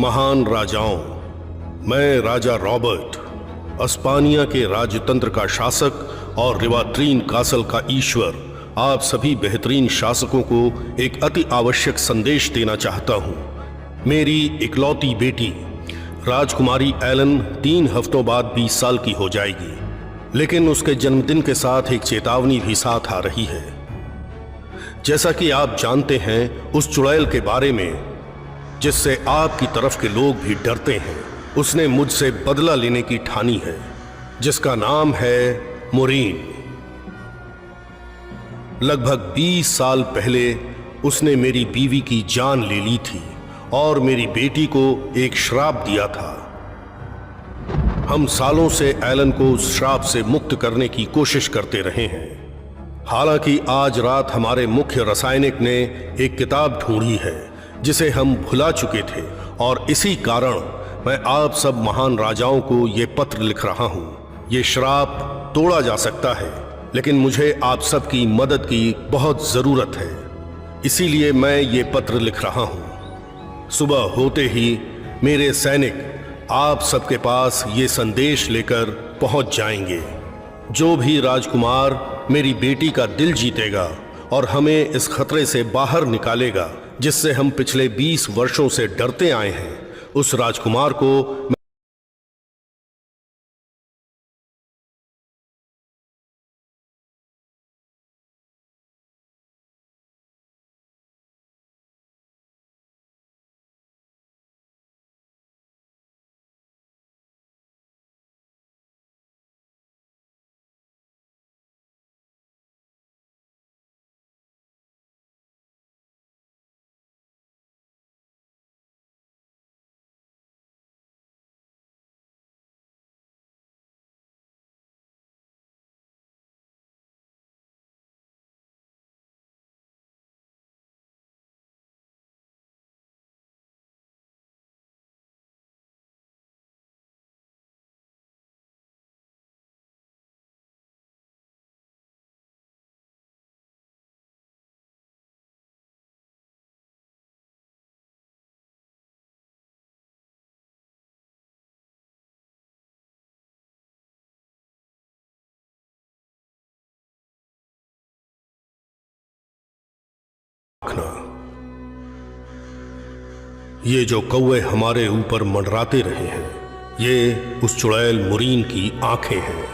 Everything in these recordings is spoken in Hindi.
महान राजाओं, मैं राजा रॉबर्ट, अस्पानिया के राजतंत्र का शासक और रिवाट्रीन कासल का ईश्वर, आप सभी बेहतरीन शासकों को एक अति आवश्यक संदेश देना चाहता हूं। मेरी इकलौती बेटी राजकुमारी एलन 3 हफ्तों बाद 20 साल की हो जाएगी, लेकिन उसके जन्मदिन के साथ एक चेतावनी भी साथ आ रही है। जैसा कि आप जानते हैं, उस चुड़ैल के बारे में जिससे आपकी तरफ के लोग भी डरते हैं, उसने मुझसे बदला लेने की ठानी है, जिसका नाम है मोरीन। लगभग 20 साल पहले उसने मेरी बीवी की जान ले ली थी और मेरी बेटी को एक श्राप दिया था। हम सालों से एलन को उस श्राप से मुक्त करने की कोशिश करते रहे हैं। हालांकि आज रात हमारे मुख्य रासायनिक ने एक किताब ढूंढी है जिसे हम भुला चुके थे, और इसी कारण मैं आप सब महान राजाओं को ये पत्र लिख रहा हूं। ये श्राप तोड़ा जा सकता है, लेकिन मुझे आप सब की मदद की बहुत जरूरत है, इसीलिए मैं ये पत्र लिख रहा हूं। सुबह होते ही मेरे सैनिक आप सबके पास ये संदेश लेकर पहुंच जाएंगे। जो भी राजकुमार मेरी बेटी का दिल जीतेगा और हमें इस खतरे से बाहर निकालेगा जिससे हम पिछले 20 वर्षों से डरते आए हैं, उस राजकुमार को रखना। ये जो कौवे हमारे ऊपर मंडराते रहे हैं, ये उस चुड़ैल मोरीन की आंखें हैं।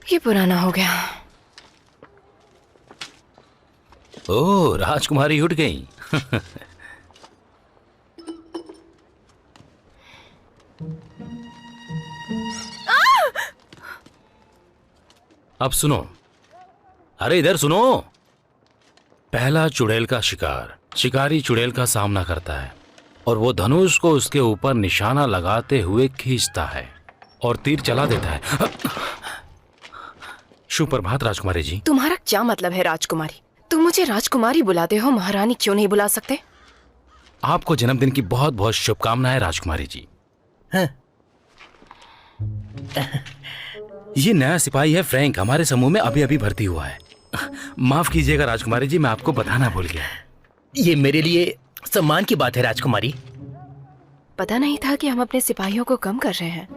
ये पुराना हो गया। ओह, राजकुमारी उठ गई। अब सुनो, अरे इधर सुनो। पहला चुड़ैल का शिकारी चुड़ैल का सामना करता है और वो धनुष को उसके ऊपर निशाना लगाते हुए खींचता है और तीर चला देता है। शुभ प्रभात राजकुमारी जी। तुम्हारा क्या मतलब है राजकुमारी? तुम मुझे राजकुमारी बुलाते हो, महारानी क्यों नहीं बुला सकते? आपको जन्मदिन की बहुत बहुत शुभकामनाएं राजकुमारी जी। ये नया सिपाही है फ्रैंक, हमारे समूह में अभी अभी भर्ती हुआ है। माफ कीजिएगा राजकुमारी जी, मैं आपको बताना भूल गया। ये मेरे लिए सम्मान की बात है राजकुमारी। पता नहीं था कि हम अपने सिपाहियों को कम कर रहे हैं।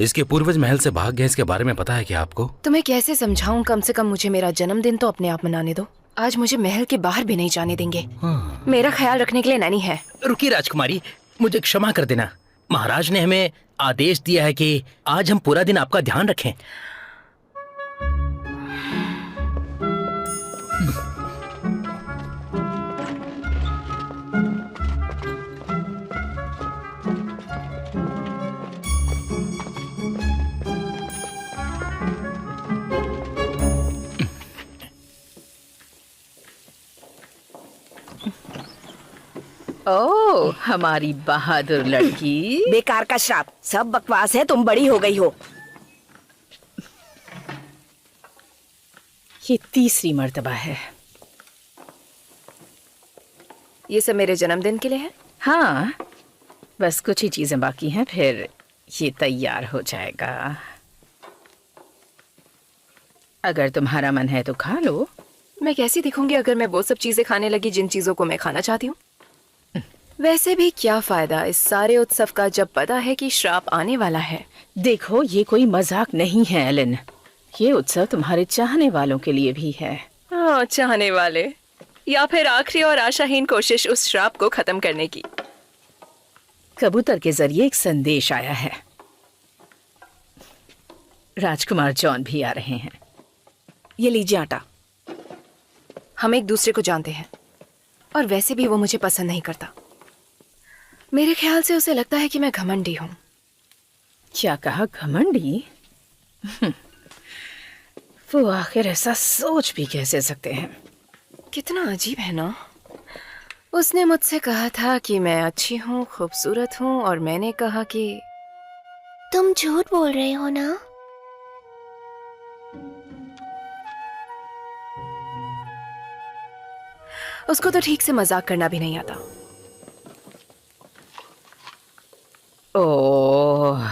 इसके पूर्वज महल से भाग गए, इसके बारे में पता है क्या आपको? तुम्हें कैसे समझाऊं, कम से कम मुझे मेरा जन्मदिन तो अपने आप मनाने दो। आज मुझे महल के बाहर भी नहीं जाने देंगे। मेरा ख्याल रखने के लिए नैनी है। रुकिए राजकुमारी, मुझे क्षमा कर देना। महाराज ने हमें आदेश दिया है कि आज हम पूरा दिन आपका ध्यान रखें। ओह, हमारी बहादुर लड़की। बेकार का श्राप, सब बकवास है, तुम बड़ी हो गई हो। ये तीसरी मर्तबा है। ये सब मेरे जन्मदिन के लिए है। हाँ, बस कुछ ही चीजें बाकी हैं, फिर ये तैयार हो जाएगा। अगर तुम्हारा मन है तो खा लो। मैं कैसी दिखूंगी अगर मैं वो सब चीजें खाने लगी जिन चीजों को मैं खाना चाहती हूँ? वैसे भी क्या फायदा इस सारे उत्सव का जब पता है कि श्राप आने वाला है। देखो, ये कोई मजाक नहीं है एलन। ये उत्सव तुम्हारे चाहने वालों के लिए भी है। चाहने वाले, या फिर आखिरी और आशाहीन कोशिश उस श्राप को खत्म करने की। कबूतर के जरिए एक संदेश आया है। राजकुमार जॉन भी आ रहे हैं। ये लीजिए आटा। हम एक दूसरे को जानते हैं और वैसे भी वो मुझे पसंद नहीं करता। मेरे ख्याल से उसे लगता है कि मैं घमंडी हूँ। क्या कहा, घमंडी? वो आखिर ऐसा सोच भी कैसे सकते हैं? कितना अजीब है ना। उसने मुझसे कहा था कि मैं अच्छी हूँ, खूबसूरत हूँ, और मैंने कहा कि तुम झूठ बोल रहे हो ना? उसको तो ठीक से मजाक करना भी नहीं आता। ओह,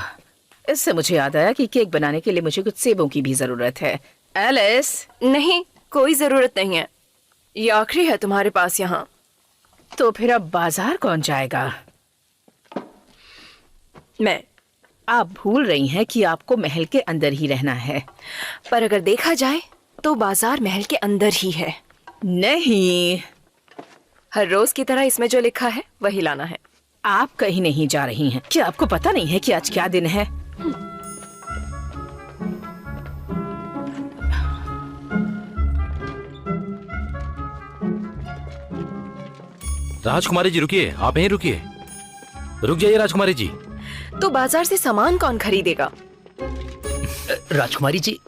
इससे मुझे याद आया कि केक बनाने के लिए मुझे कुछ सेबों की भी जरूरत है। एलिस? नहीं, कोई जरूरत नहीं है। ये आखिरी है तुम्हारे पास यहाँ। तो फिर अब बाजार कौन जाएगा? मैं। आप भूल रही हैं कि आपको महल के अंदर ही रहना है। पर अगर देखा जाए तो बाजार महल के अंदर ही है। नहीं, हर रोज की तरह इसमें जो लिखा है वही लाना है। आप कहीं नहीं जा रही हैं। क्या आपको पता नहीं है कि आज क्या दिन है? राजकुमारी जी रुकिए, आप यहीं रुकिए। रुक जाइए राजकुमारी जी। तो बाजार से सामान कौन खरीदेगा? राजकुमारी जी,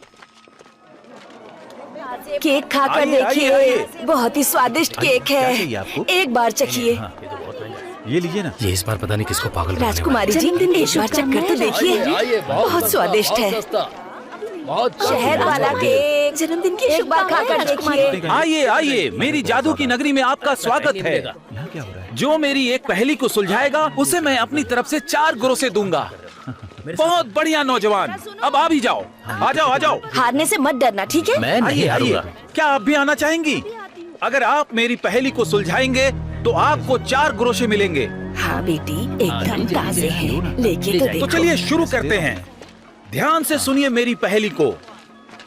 केक खाकर देखिए, बहुत ही स्वादिष्ट केक क्या चाहिए है। आपको? एक बार चखिए। ये लीजिए ना। ये इस बार पता नहीं किसको पागल बनाने राजकुमारी जी, एक बार चख कर तो देखिए, बहुत स्वादिष्ट है। शहद वाला केक, जन्मदिन की एक बार खाकर देखिए। आइए आइए, मेरी जादू की नगरी में आपका स्वागत है। यहाँ क्या हो रहा है? जो मेरी एक पहेली को सुलझाएगा उसे मैं अपनी तरफ से 4 ग्रोसे दूंगा। बहुत बढ़िया नौजवान, अब आ भी जाओ। आ जाओ आ जाओ। हारने से मत डरना, ठीक है? मैं नहीं आइए आइए, हारूंगा। क्या आप भी आना चाहेंगी? अगर आप मेरी पहेली को सुलझाएंगे तो आपको 4 ग्रोसे मिलेंगे। हाँ बेटी, एकदम ताजे हैं, लेके तो तो देखो। चलिए शुरू करते हैं। ध्यान से सुनिए मेरी पहेली को।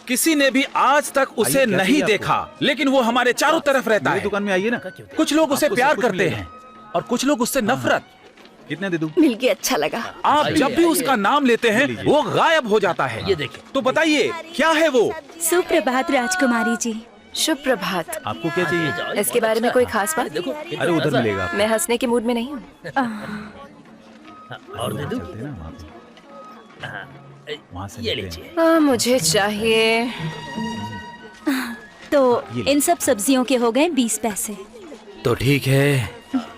किसी ने भी आज तक उसे नहीं देखा, लेकिन वो हमारे चारों तरफ रहता है। दुकान में आइए ना। कुछ लोग उसे प्यार करते हैं और कुछ लोग उससे नफरत। कितने दे दूं? मिलके अच्छा लगा। आप जब भी उसका नाम लेते हैं वो गायब हो जाता है। ये देखिए। तो बताइए क्या है वो? सुप्रभात राजकुमारी जी। शुभ प्रभात। आपको क्या चाहिए? इसके बारे में कोई खास बात? अरे उधर मिलेगा। मैं हंसने के मूड में नहीं हूँ। और दे दूं? वहाँ से ये लेते हैं। लीजिए। मुझे चाहिए। तो इन सब सब्जियों के हो गए 20 पैसे। तो ठीक है,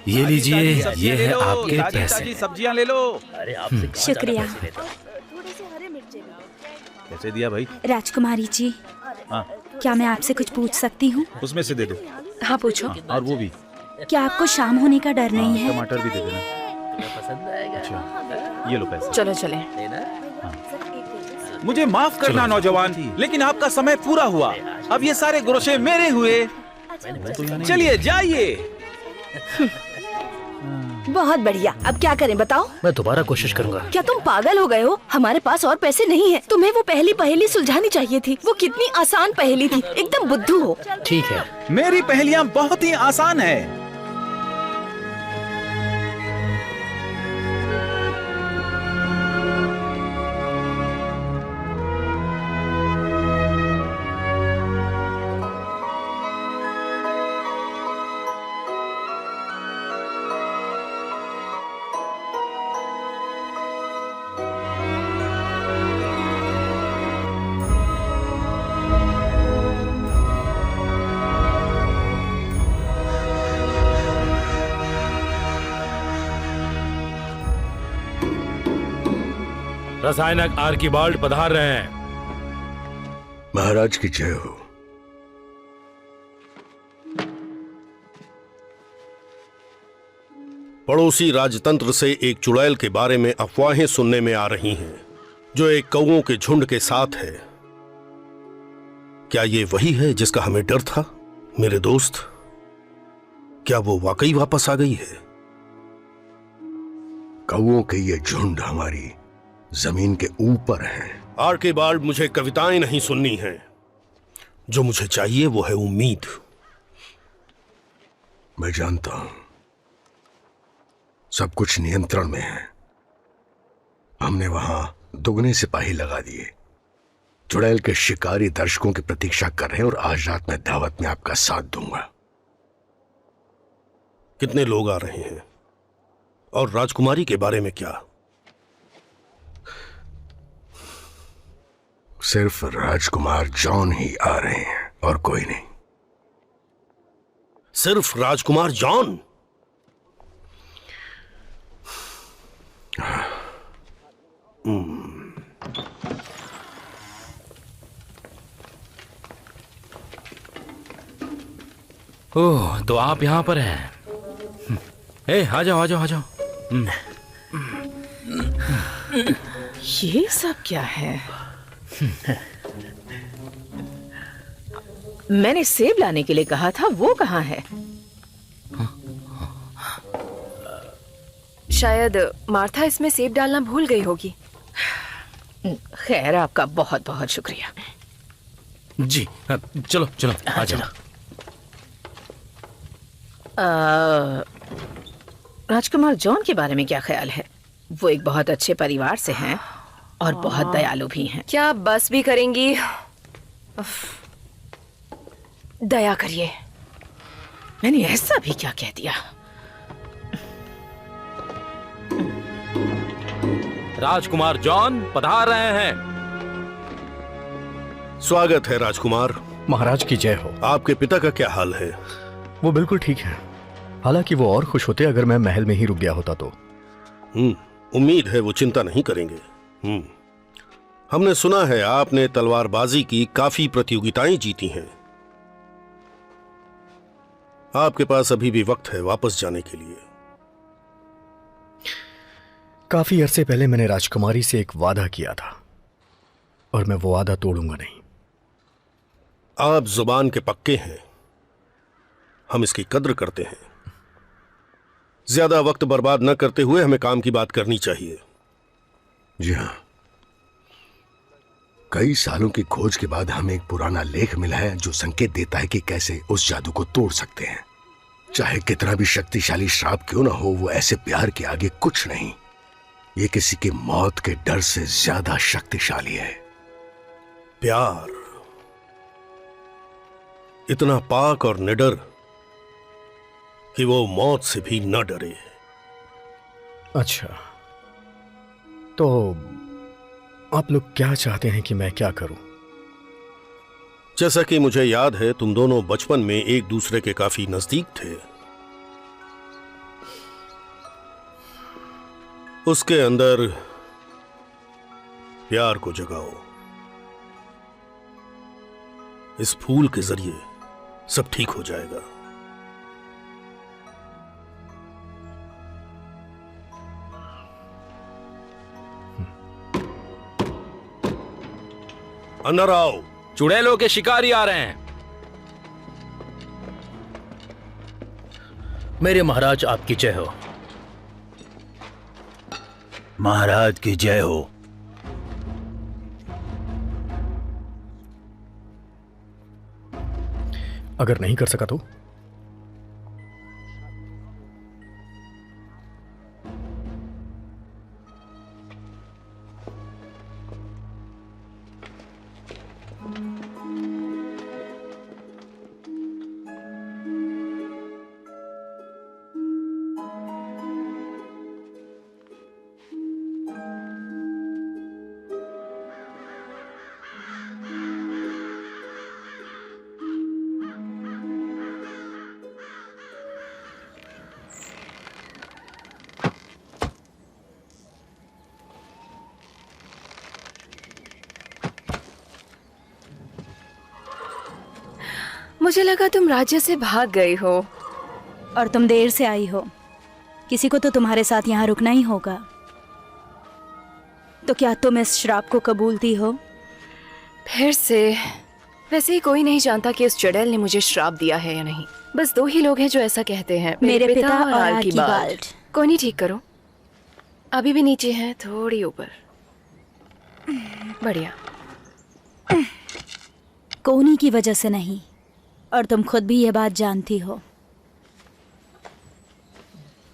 ये लीजिए, ये है आपके ताजी पैसे। सब्जियां ले लो। अरे आपसे कहाँ शुक्रिया। ज्यादा पैसे लेता हूँ? कैसे दिया भाई? राजकुमारी जी, हाँ, क्या मैं आपसे कुछ पूछ सकती हूँ? उसमें से दे दो। हाँ पूछो। और वो भी। क्या आपको शाम होने का डर नहीं है? टमाटर भी दे देना। पसंद आएगा। अच्छा, ये लो पैसे। चलो चले। लेना? मुझे माफ करना नौजवान, लेकिन आपका समय पूरा हुआ। अब ये सारे ग्रोशे मेरे हुए। चलिए जाइए। बहुत बढ़िया। अब क्या करें बताओ? मैं दोबारा कोशिश करूंगा। क्या तुम पागल हो गए हो? हमारे पास और पैसे नहीं है। तुम्हें वो पहली पहेली सुलझानी चाहिए थी। वो कितनी आसान पहेली थी, एकदम बुद्धू हो। ठीक है, मेरी पहेलियां बहुत ही आसान है। रसायनक आर्किबाल्ड पधार रहे हैं। महाराज की जय हो। पड़ोसी राजतंत्र से एक चुड़ैल के बारे में अफवाहें सुनने में आ रही हैं, जो एक कौओं के झुंड के साथ है। क्या ये वही है जिसका हमें डर था, मेरे दोस्त? क्या वो वाकई वापस आ गई है? कौओं के ये झुंड हमारी जमीन के ऊपर है। आर्किबाल्ड, मुझे कविताएं नहीं सुननी हैं। जो मुझे चाहिए वो है उम्मीद। मैं जानता हूं सब कुछ नियंत्रण में है। हमने वहां दुगने सिपाही लगा दिए। चुड़ैल के शिकारी दर्शकों की प्रतीक्षा कर रहे हैं और आज रात मैं दावत में आपका साथ दूंगा। कितने लोग आ रहे हैं? और राजकुमारी के बारे में क्या? सिर्फ राजकुमार जॉन ही आ रहे हैं और कोई नहीं। सिर्फ राजकुमार जॉन? ओह, तो आप यहां पर हैं। ए, आ जाओ आ जाओ आ जाओ। ये सब क्या है? मैंने सेब लाने के लिए कहा था, वो कहाँ है? शायद मार्था इसमें सेब डालना भूल गई होगी। खैर, आपका बहुत बहुत शुक्रिया। जी, चलो चलो आ जाओ। राजकुमार जॉन के बारे में क्या ख्याल है? वो एक बहुत अच्छे परिवार से हैं और बहुत दयालु भी हैं। क्या आप बस भी करेंगी? दया करिए। मैंने ऐसा भी क्या कह दिया? राजकुमार जॉन पधार रहे हैं। स्वागत है राजकुमार। महाराज की जय हो। आपके पिता का क्या हाल है? वो बिल्कुल ठीक है। हालांकि वो और खुश होते अगर मैं महल में ही रुक गया होता तो। उम्मीद है वो चिंता नहीं करेंगे। हमने सुना है आपने तलवारबाजी की काफी प्रतियोगिताएं जीती हैं। आपके पास अभी भी वक्त है वापस जाने के लिए। काफी अरसे पहले मैंने राजकुमारी से एक वादा किया था और मैं वो वादा तोड़ूंगा नहीं। आप जुबान के पक्के हैं, हम इसकी कद्र करते हैं। ज्यादा वक्त बर्बाद न करते हुए हमें काम की बात करनी चाहिए। जी हाँ, कई सालों की खोज के बाद हमें एक पुराना लेख मिला है जो संकेत देता है कि कैसे उस जादू को तोड़ सकते हैं। चाहे कितना भी शक्तिशाली श्राप क्यों ना हो, वो ऐसे प्यार के आगे कुछ नहीं। ये किसी की मौत के डर से ज्यादा शक्तिशाली है। प्यार इतना पाक और निडर कि वो मौत से भी न डरे। अच्छा, तो आप लोग क्या चाहते हैं कि मैं क्या करूं? जैसा कि मुझे याद है, तुम दोनों बचपन में एक दूसरे के काफी नजदीक थे। उसके अंदर प्यार को जगाओ। इस फूल के जरिए सब ठीक हो जाएगा। अंदर आओ। चुड़ैलों के शिकारी आ रहे हैं। मेरे महाराज आपकी जय हो। महाराज की जय हो। अगर नहीं कर सका तो? मुझे लगा तुम राज्य से भाग गई हो। और तुम देर से आई हो। किसी को तो तुम्हारे साथ यहाँ रुकना ही होगा। तो क्या तुम इस श्राप को कबूलती हो? फिर से वैसे ही कोई नहीं जानता कि उस चुड़ैल ने मुझे श्राप दिया है या नहीं। बस 2 ही लोग हैं जो ऐसा कहते हैं, मेरे पिता और आर्कीबाल्ड। कोई नहीं, ठीक करो। अभी भी नीचे हैं, थोड़ी ऊपर। बढ़िया। कोनी की वजह से नहीं, और तुम खुद भी ये बात जानती हो।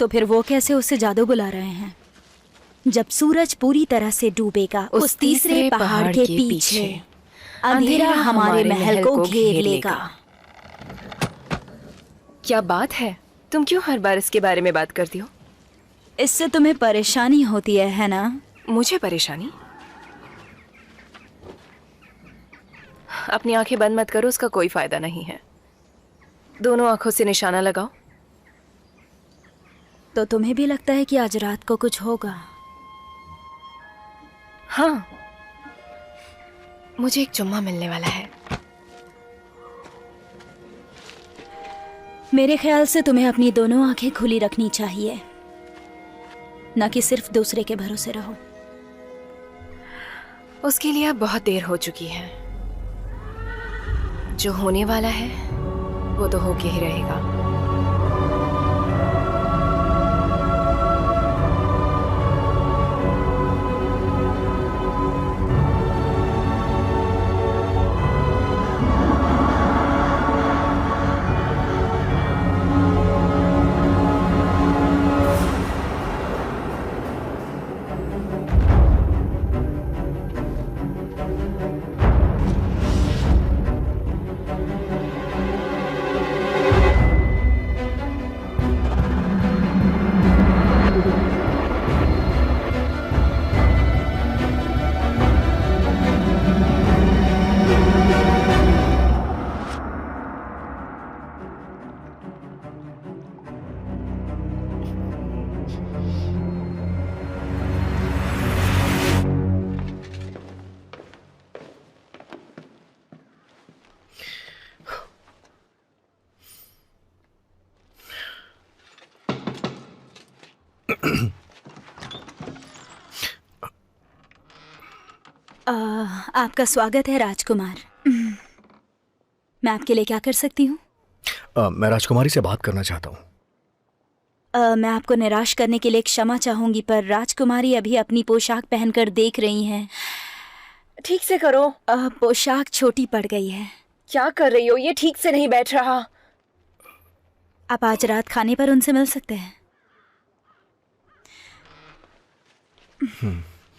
तो फिर वो कैसे उसे जादू बुला रहे हैं? जब सूरज पूरी तरह से डूबेगा उस तीसरे पहाड़ के पीछे अंधेरा हमारे महल को घेर लेगा। क्या बात है? तुम क्यों हर बार इसके बारे में बात करती हो? इससे तुम्हें परेशानी होती है ना? मुझे परेशानी? अपनी आंखें बंद मत करो, उसका कोई फायदा नहीं है। दोनों आंखों से निशाना लगाओ। तो तुम्हें भी लगता है कि आज रात को कुछ होगा? हाँ, मुझे एक चुम्मा मिलने वाला है। मेरे ख्याल से तुम्हें अपनी दोनों आंखें खुली रखनी चाहिए, न कि सिर्फ दूसरे के भरोसे रहो। उसके लिए अब बहुत देर हो चुकी है। जो होने वाला है वो तो होके ही रहेगा। आपका स्वागत है राजकुमार। मैं आपके लिए क्या कर सकती हूँ? मैं राजकुमारी से बात करना चाहता हूँ। मैं आपको निराश करने के लिए क्षमा चाहूंगी, पर राजकुमारी अभी अपनी पोशाक पहनकर देख रही हैं। ठीक से करो। पोशाक छोटी पड़ गई है। क्या कर रही हो? ये ठीक से नहीं बैठ रहा। आप आज रात खाने पर उनसे मिल सकते हैं।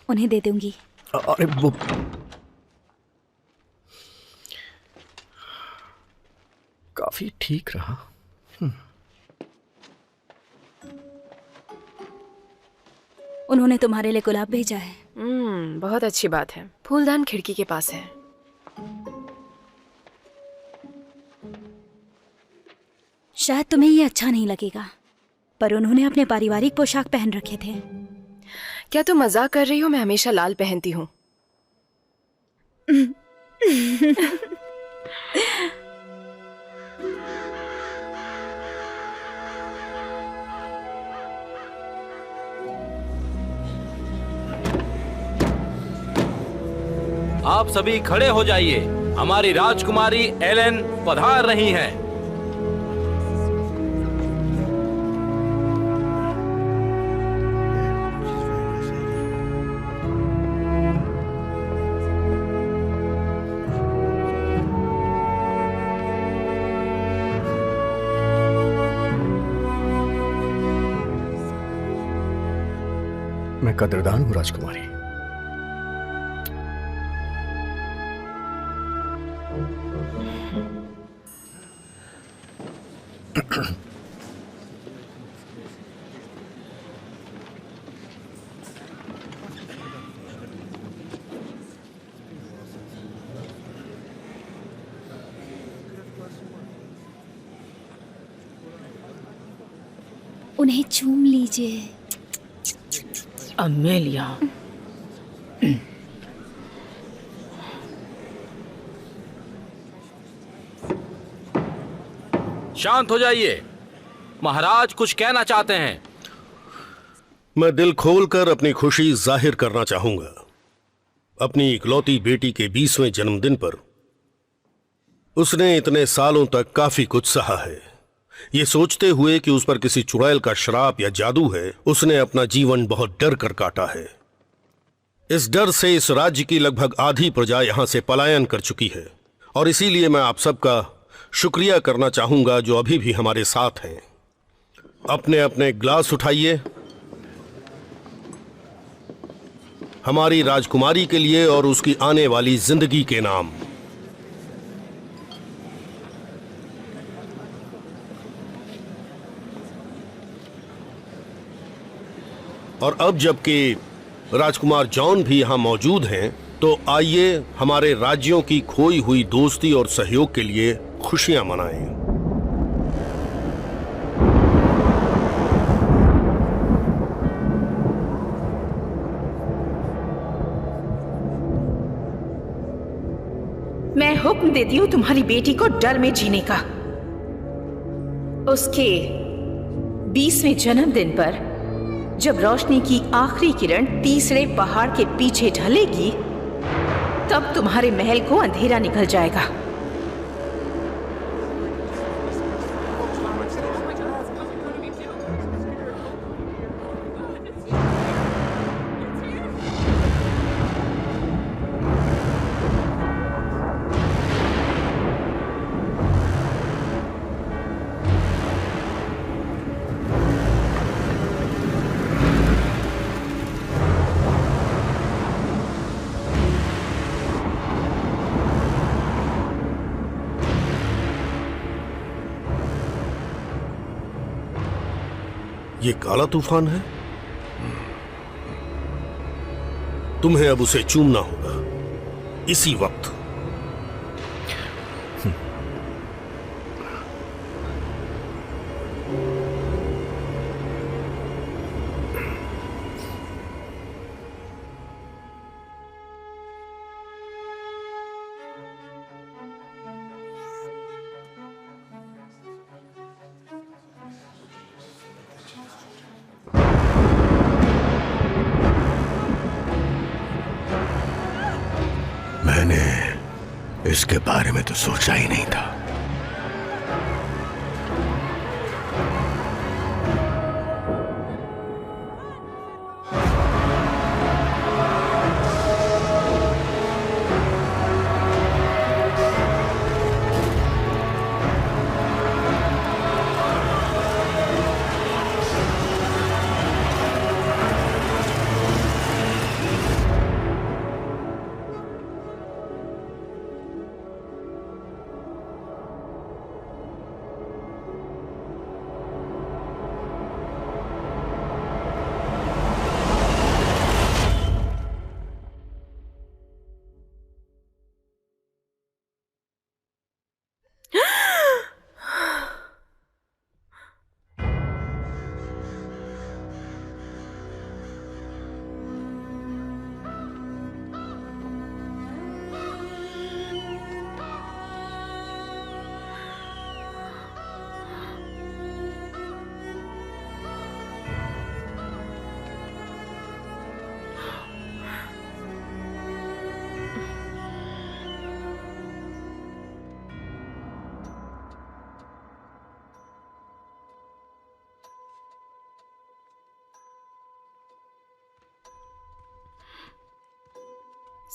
उन्हें दे दूंगी। अरे वो काफी ठीक रहा। उन्होंने तुम्हारे लिए गुलाब भेजा है। बहुत अच्छी बात है। फूलदान खिड़की के पास है। शायद तुम्हें ये अच्छा नहीं लगेगा, पर उन्होंने अपने पारिवारिक पोशाक पहन रखे थे। क्या तुम मजाक कर रही हो? मैं हमेशा लाल पहनती हूँ। आप सभी खड़े हो जाइए। हमारी राजकुमारी एलन पधार रही हैं। मैं कदरदान हूं राजकुमारी। उन्हें चूम लीजिए। अमेलिया, शांत हो जाइए। महाराज कुछ कहना चाहते हैं। मैं दिल खोलकर अपनी खुशी जाहिर करना चाहूंगा। अपनी इकलौती बेटी के 20वें जन्मदिन पर उसने इतने सालों तक काफी कुछ सहा है। ये सोचते हुए कि उस पर किसी चुड़ैल का श्राप या जादू है, उसने अपना जीवन बहुत डर कर काटा है। इस डर से इस राज्य की लगभग आधी प्रजा यहां से पलायन कर चुकी है, और इसीलिए मैं आप सबका शुक्रिया करना चाहूंगा जो अभी भी हमारे साथ हैं। अपने अपने ग्लास उठाइए, हमारी राजकुमारी के लिए और उसकी आने वाली जिंदगी के नाम। और अब जबकि राजकुमार जॉन भी यहां मौजूद हैं, तो आइए हमारे राज्यों की खोई हुई दोस्ती और सहयोग के लिए खुशियां मनाएं। मैं हुक्म देती हूँ तुम्हारी बेटी को डर में जीने का। उसके 20वें जन्मदिन पर जब रोशनी की आखिरी किरण तीसरे पहाड़ के पीछे ढलेगी, तब तुम्हारे महल को अंधेरा निकल जाएगा। ये काला तूफान है। तुम्हें अब उसे चूमना होगा इसी वक्त। मैंने इसके बारे में तो सोचा ही नहीं था।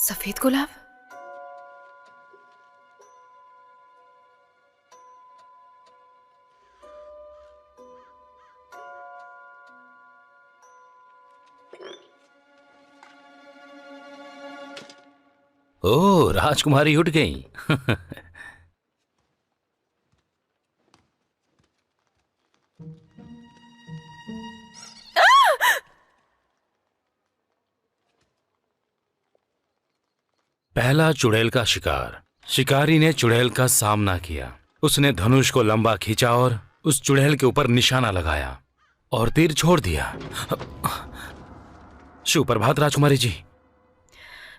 सफेद गुलाब? ओह, राजकुमारी उठ गई। पहला चुड़ैल का शिकार। शिकारी ने चुड़ैल का सामना किया। उसने धनुष को लंबा खींचा और उस चुड़ैल के ऊपर निशाना लगाया और तीर छोड़ दिया। सुप्रभात राजकुमारी जी।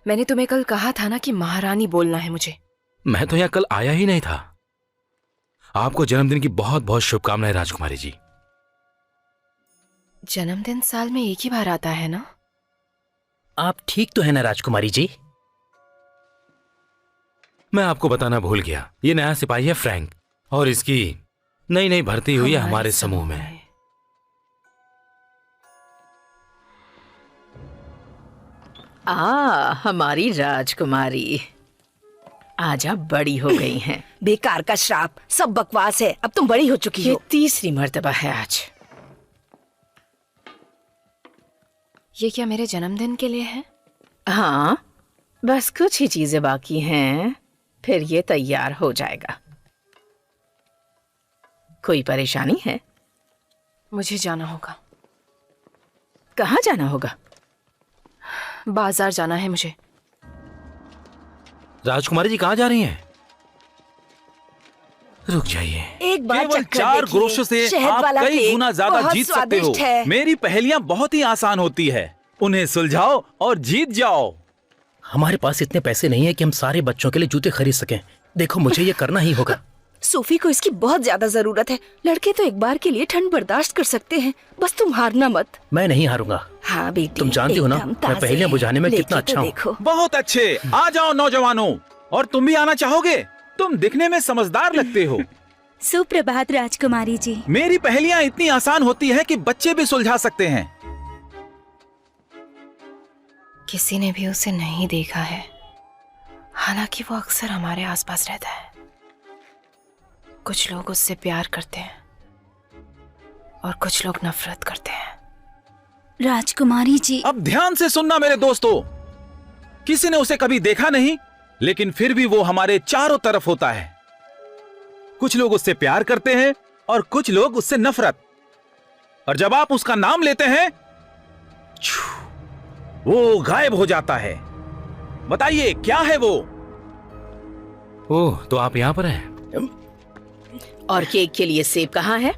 मैंने तुम्हें कल कहा था ना कि महारानी बोलना है मुझे। मैं तो यहाँ कल आया ही नहीं था। आपको जन्मदिन की बहुत बहुत शुभकामनाएं राजकुमारी जी। जन्मदिन साल में एक ही बार आता है ना? आप ठीक तो है ना राजकुमारी जी? मैं आपको बताना भूल गया, ये नया सिपाही है फ्रैंक, और इसकी नई नई भर्ती हुई है हमारे समूह में। हमारी राजकुमारी आज आप बड़ी हो गई हैं। बेकार का श्राप, सब बकवास है। अब तुम बड़ी हो चुकी ये हो। तीसरी मर्तबा है आज। ये क्या मेरे जन्मदिन के लिए है? हाँ, बस कुछ ही चीजें बाकी हैं, फिर ये तैयार हो जाएगा। कोई परेशानी है? मुझे जाना होगा। कहाँ जाना होगा? बाजार जाना है मुझे। राजकुमारी जी कहाँ जा रही हैं? रुक जाइए। एक बार केवल चक्कर 4 देखिए। ग्रोशों से शहद आप वाला कई केक गुना ज्यादा बहुत जीत सकते हो। स्वादिष्ट है। मेरी पहेलियां बहुत ही आसान होती है, उन्हें सुलझाओ और जीत जाओ। हमारे पास इतने पैसे नहीं है कि हम सारे बच्चों के लिए जूते खरीद सकें। देखो, मुझे ये करना ही होगा। सोफी को इसकी बहुत ज्यादा जरूरत है। लड़के तो एक बार के लिए ठंड बर्दाश्त कर सकते हैं, बस तुम हारना मत। मैं नहीं हारूंगा। हाँ बेटी, तुम जानती हो ना, एकदम मैं ताज़े पहेलियां बुझाने में लेके कितना अच्छा तो हूँ। देखो। बहुत अच्छे, आ जाओ नौजवानों। और तुम भी आना चाहोगे? तुम दिखने में समझदार लगते हो। सुप्रभात राजकुमारी जी। मेरी पहेलियां इतनी आसान होती है कि बच्चे भी सुलझा सकते हैं। किसी ने भी उसे नहीं देखा है, हालांकि वो अक्सर हमारे आसपास रहता है। कुछ लोग उससे प्यार करते हैं और कुछ लोग नफरत करते हैं। राजकुमारी जी। अब ध्यान से सुनना मेरे दोस्तों, किसी ने उसे कभी देखा नहीं, लेकिन फिर भी वो हमारे चारों तरफ होता है। कुछ लोग उससे प्यार करते हैं और कुछ लोग उससे नफरत। और जब आप उसका नाम लेते हैं, वो गायब हो जाता है। बताइए क्या है वो? ओह, तो आप यहाँ पर हैं? और केक के लिए सेब कहाँ है?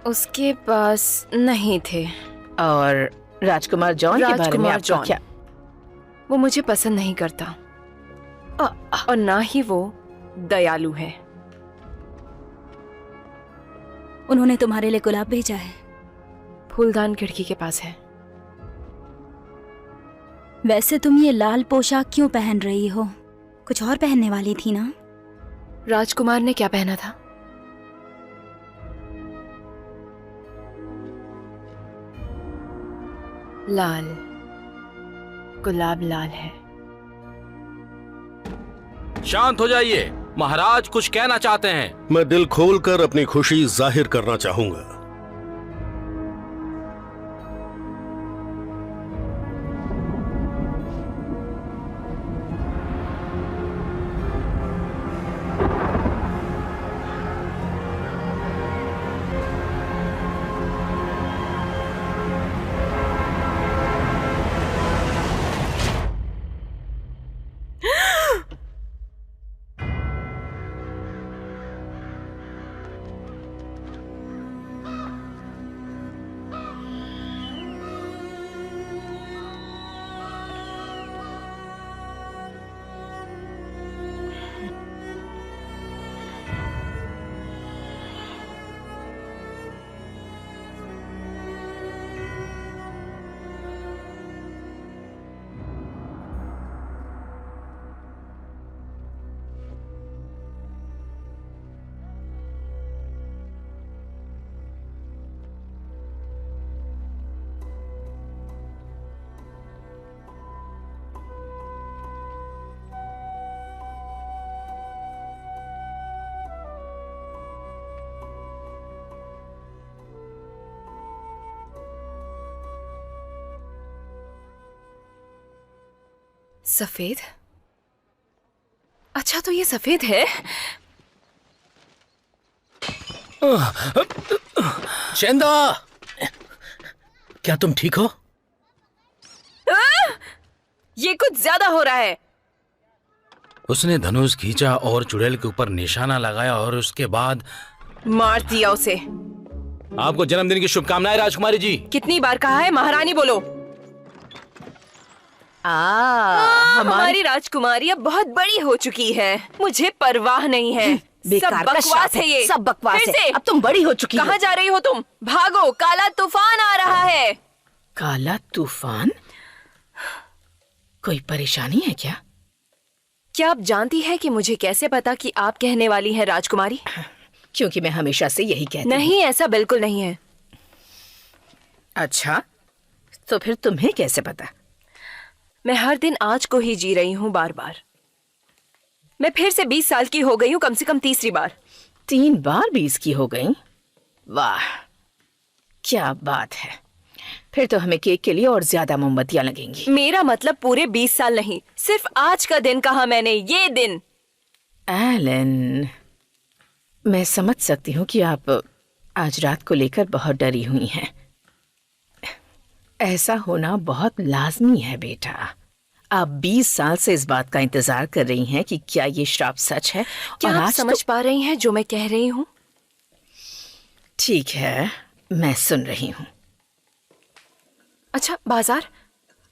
उसके पास नहीं थे। और राजकुमार जॉन के बारे में आपका क्या? वो मुझे पसंद नहीं करता और ना ही वो दयालु है। उन्होंने तुम्हारे लिए गुलाब भेजा है। फूलदान खिड़की के पास है। वैसे तुम ये लाल पोशाक क्यों पहन रही हो? कुछ और पहनने वाली थी ना? राजकुमार ने क्या पहना था? लाल। गुलाब लाल है। शांत हो जाइए, महाराज कुछ कहना चाहते हैं। मैं दिल खोलकर अपनी खुशी जाहिर करना चाहूंगा। सफेद? अच्छा, तो ये सफेद है। चंदा, क्या तुम ठीक हो? ये कुछ ज्यादा हो रहा है। उसने धनुष खींचा और चुड़ैल के ऊपर निशाना लगाया और उसके बाद मार दिया उसे। आपको जन्मदिन की शुभकामनाएं राजकुमारी जी। कितनी बार कहा है महारानी बोलो। हमारी राजकुमारी अब बहुत बड़ी हो चुकी है, मुझे परवाह नहीं है। सब बकवास है ये, सब बकवास फिर है। से? अब तुम बड़ी हो चुकी हो। कहाँ जा रही हो तुम? भागो, काला तूफान आ रहा है। काला तूफान? कोई परेशानी है क्या? क्या आप जानती हैं कि मुझे कैसे पता कि आप कहने वाली हैं राजकुमारी? क्योंकि मैं हमेशा से यही कहती हूँ। नहीं, ऐसा बिल्कुल नहीं है। अच्छा, तो फिर तुम्हें कैसे पता? मैं हर दिन आज को ही जी रही हूँ, बार बार। मैं फिर से 20 साल की हो गई हूँ, कम से कम तीसरी बार। 3 बार 20 की हो गई? वाह, क्या बात है। फिर तो हमें केक के लिए और ज्यादा मोमबत्तियां लगेंगी। मेरा मतलब पूरे 20 साल नहीं, सिर्फ आज का दिन कहा मैंने, ये दिन। एलन, मैं समझ सकती हूँ कि आप आज रात को लेकर बहुत डरी हुई हैं। ऐसा होना बहुत लाजमी है बेटा। आप 20 साल से इस बात का इंतजार कर रही हैं कि क्या ये श्राप सच है। क्या और आप आज समझ पा रही हैं जो मैं कह रही हूँ? ठीक है, मैं सुन रही हूँ। अच्छा, बाजार?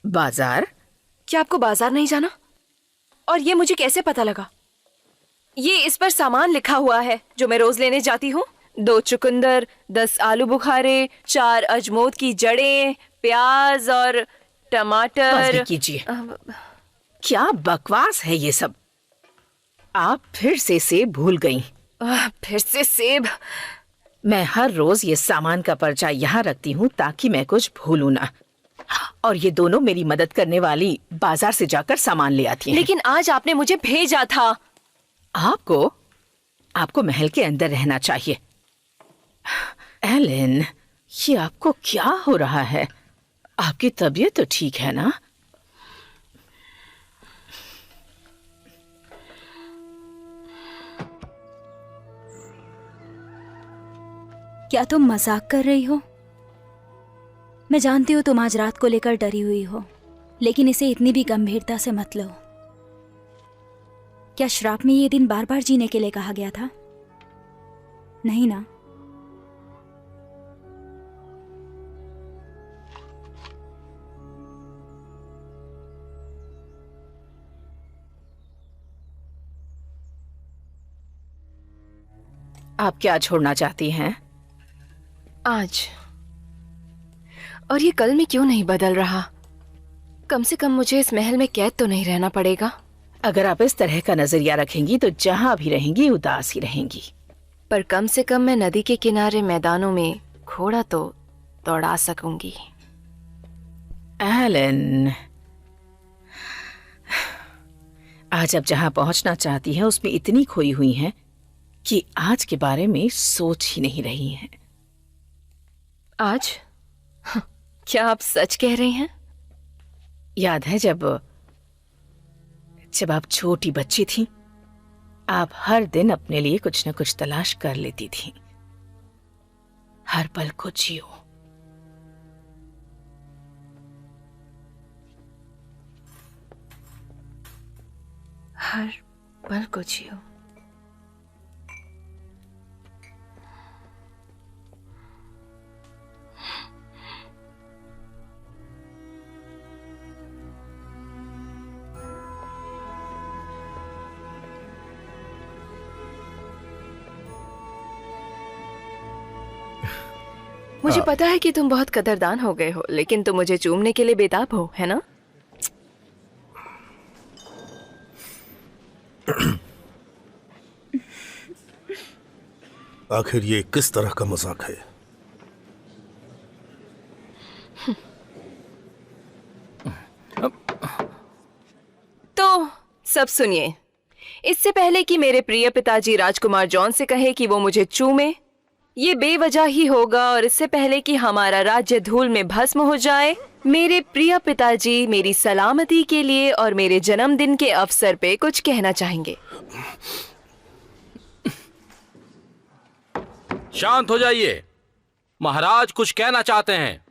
बाजार? क्या आपको बाजार नहीं जाना? और ये मुझे कैसे पता लगा? ये इस पर सामान लिखा हुआ है जो मैं रोज लेने जाती हूँ। 2 चुकंदर, 10 आलू बुखारे, 4 अजमोद की जड़ें, प्याज और टमाटर। बस कीजिए, क्या बकवास है ये सब। आप फिर से सेब भूल गई। फिर से सेब? मैं हर रोज ये सामान का पर्चा यहाँ रखती हूँ ताकि मैं कुछ भूलूं ना। और ये दोनों मेरी मदद करने वाली बाजार से जाकर सामान ले आती हैं। लेकिन आज आपने मुझे भेजा था। आपको महल के अंदर रहना चाहिए। एलन, ये आपको क्या हो रहा है? आपकी तबीयत तो ठीक है ना? क्या तुम मजाक कर रही हो? मैं जानती हूँ तुम आज रात को लेकर डरी हुई हो, लेकिन इसे इतनी भी गंभीरता से मत लो। क्या श्राप में ये दिन बार बार जीने के लिए कहा गया था? नहीं ना? आप क्या छोड़ना चाहती हैं? आज। और ये कल में क्यों नहीं बदल रहा? कम से कम मुझे इस महल में कैद तो नहीं रहना पड़ेगा। अगर आप इस तरह का नजरिया रखेंगी तो जहां भी रहेंगी उदास ही रहेंगी। पर कम से कम मैं नदी के किनारे मैदानों में घोड़ा तो दौड़ा सकूंगी। एलन, आज आप जहां पहुंचना चाहती हैं उसमें इतनी खोई हुई हैं कि आज के बारे में सोच ही नहीं रही हैं। आज? क्या आप सच कह रही हैं? याद है जब आप छोटी बच्ची थी, आप हर दिन अपने लिए कुछ न कुछ तलाश कर लेती थी। हर पल को जियो। हर पल को जियो। मुझे पता है कि तुम बहुत कदरदान हो गए हो, लेकिन तुम मुझे चूमने के लिए बेताब हो, है ना? आखिर ये किस तरह का मजाक है? तो सब सुनिए। इससे पहले कि मेरे प्रिय पिताजी राजकुमार जॉन से कहे कि वो मुझे चूमे, ये बेवजह ही होगा, और इससे पहले कि हमारा राज्य धूल में भस्म हो जाए, मेरे प्रिय पिताजी मेरी सलामती के लिए और मेरे जन्मदिन के अवसर पे कुछ कहना चाहेंगे। शांत हो जाइए, महाराज कुछ कहना चाहते हैं।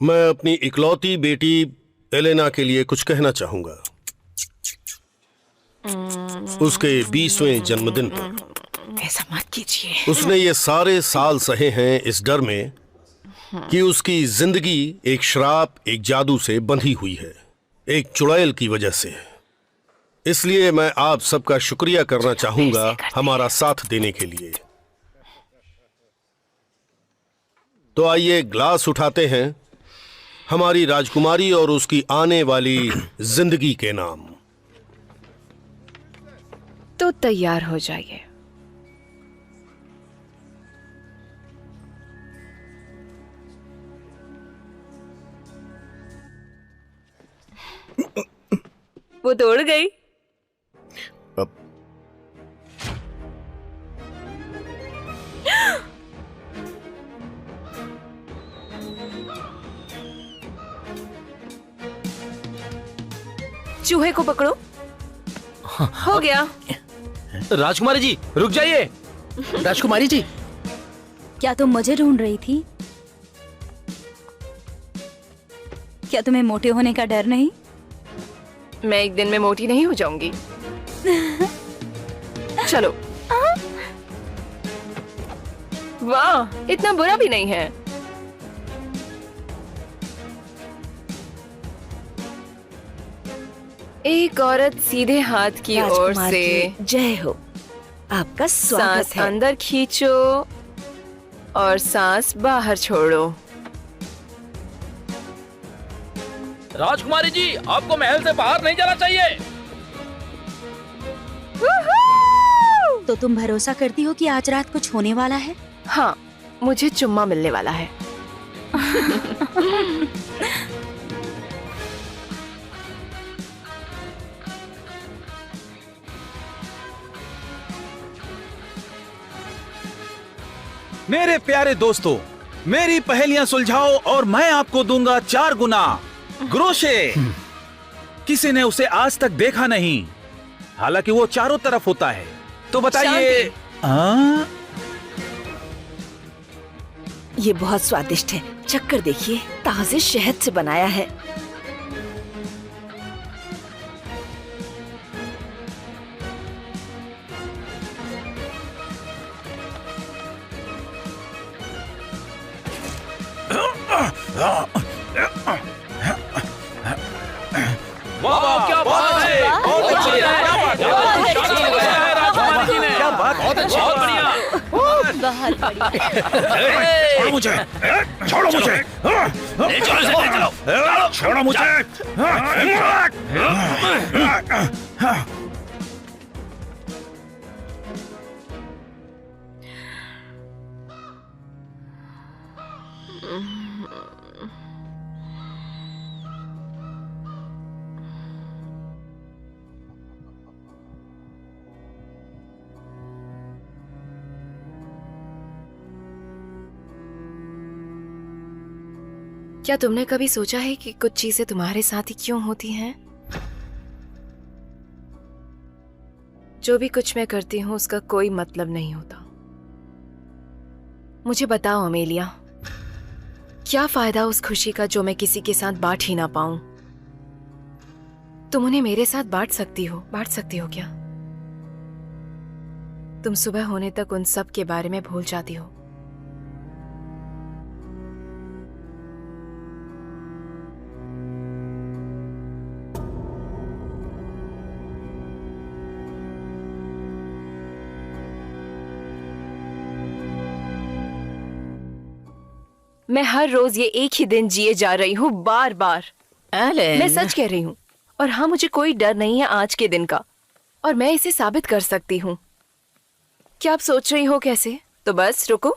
मैं अपनी इकलौती बेटी एलेना के लिए कुछ कहना चाहूंगा। उसके 20वें जन्मदिन पर ऐसा मत कीजिए। उसने ये सारे साल सहे हैं इस डर में कि उसकी जिंदगी एक श्राप, एक जादू से बंधी हुई है, एक चुड़ैल की वजह से। इसलिए मैं आप सबका शुक्रिया करना चाहूंगा हमारा साथ देने के लिए। तो आइए ग्लास उठाते हैं हमारी राजकुमारी और उसकी आने वाली जिंदगी के नाम। तो तैयार हो जाइए। वो दौड़ गई। चूहे को पकड़ो। हो गया। राजकुमारी जी रुक जाइए। राजकुमारी जी, क्या तुम मुझे ढूंढ रही थी? क्या तुम्हें मोटे होने का डर नहीं? मैं एक दिन में मोटी नहीं हो जाऊंगी। चलो। वाह, इतना बुरा भी नहीं है। एक औरत सीधे हाथ की ओर राजकुमार से जी, जय हो। आपका स्वागत सांस है। अंदर खींचो और सांस बाहर छोड़ो। राजकुमारी जी, आपको महल से बाहर नहीं जाना चाहिए। तो तुम भरोसा करती हो कि आज रात कुछ होने वाला है? हाँ, मुझे चुम्मा मिलने वाला है। मेरे प्यारे दोस्तों, मेरी पहेलियां सुलझाओ और मैं आपको दूंगा 4 गुना ग्रोशे। किसी ने उसे आज तक देखा नहीं, हालांकि वो चारों तरफ होता है। तो बताइए। ये बहुत स्वादिष्ट है, चक्कर देखिए, ताजे शहद से बनाया है। वाह, क्या बात है। बहुत बढ़िया है, राजकुमारी जी ने। क्या बात, बहुत अच्छा, बहुत बढ़िया। छोड़ो मुझे, छोड़ो मुझे, छोड़ो मुझे। क्या तुमने कभी सोचा है कि कुछ चीजें तुम्हारे साथ ही क्यों होती हैं? जो भी कुछ मैं करती हूं उसका कोई मतलब नहीं होता। मुझे बताओ अमेलिया, क्या फायदा उस खुशी का जो मैं किसी के साथ बांट ही ना पाऊं? तुम उन्हें मेरे साथ बांट सकती हो क्या? तुम सुबह होने तक उन सब के बारे में भूल जाती हो। मैं हर रोज ये एक ही दिन जिए जा रही हूँ, बार बार। मैं सच कह रही हूँ। और हाँ, मुझे कोई डर नहीं है आज के दिन का, और मैं इसे साबित कर सकती हूँ। क्या आप सोच रही हो कैसे? तो बस रुको।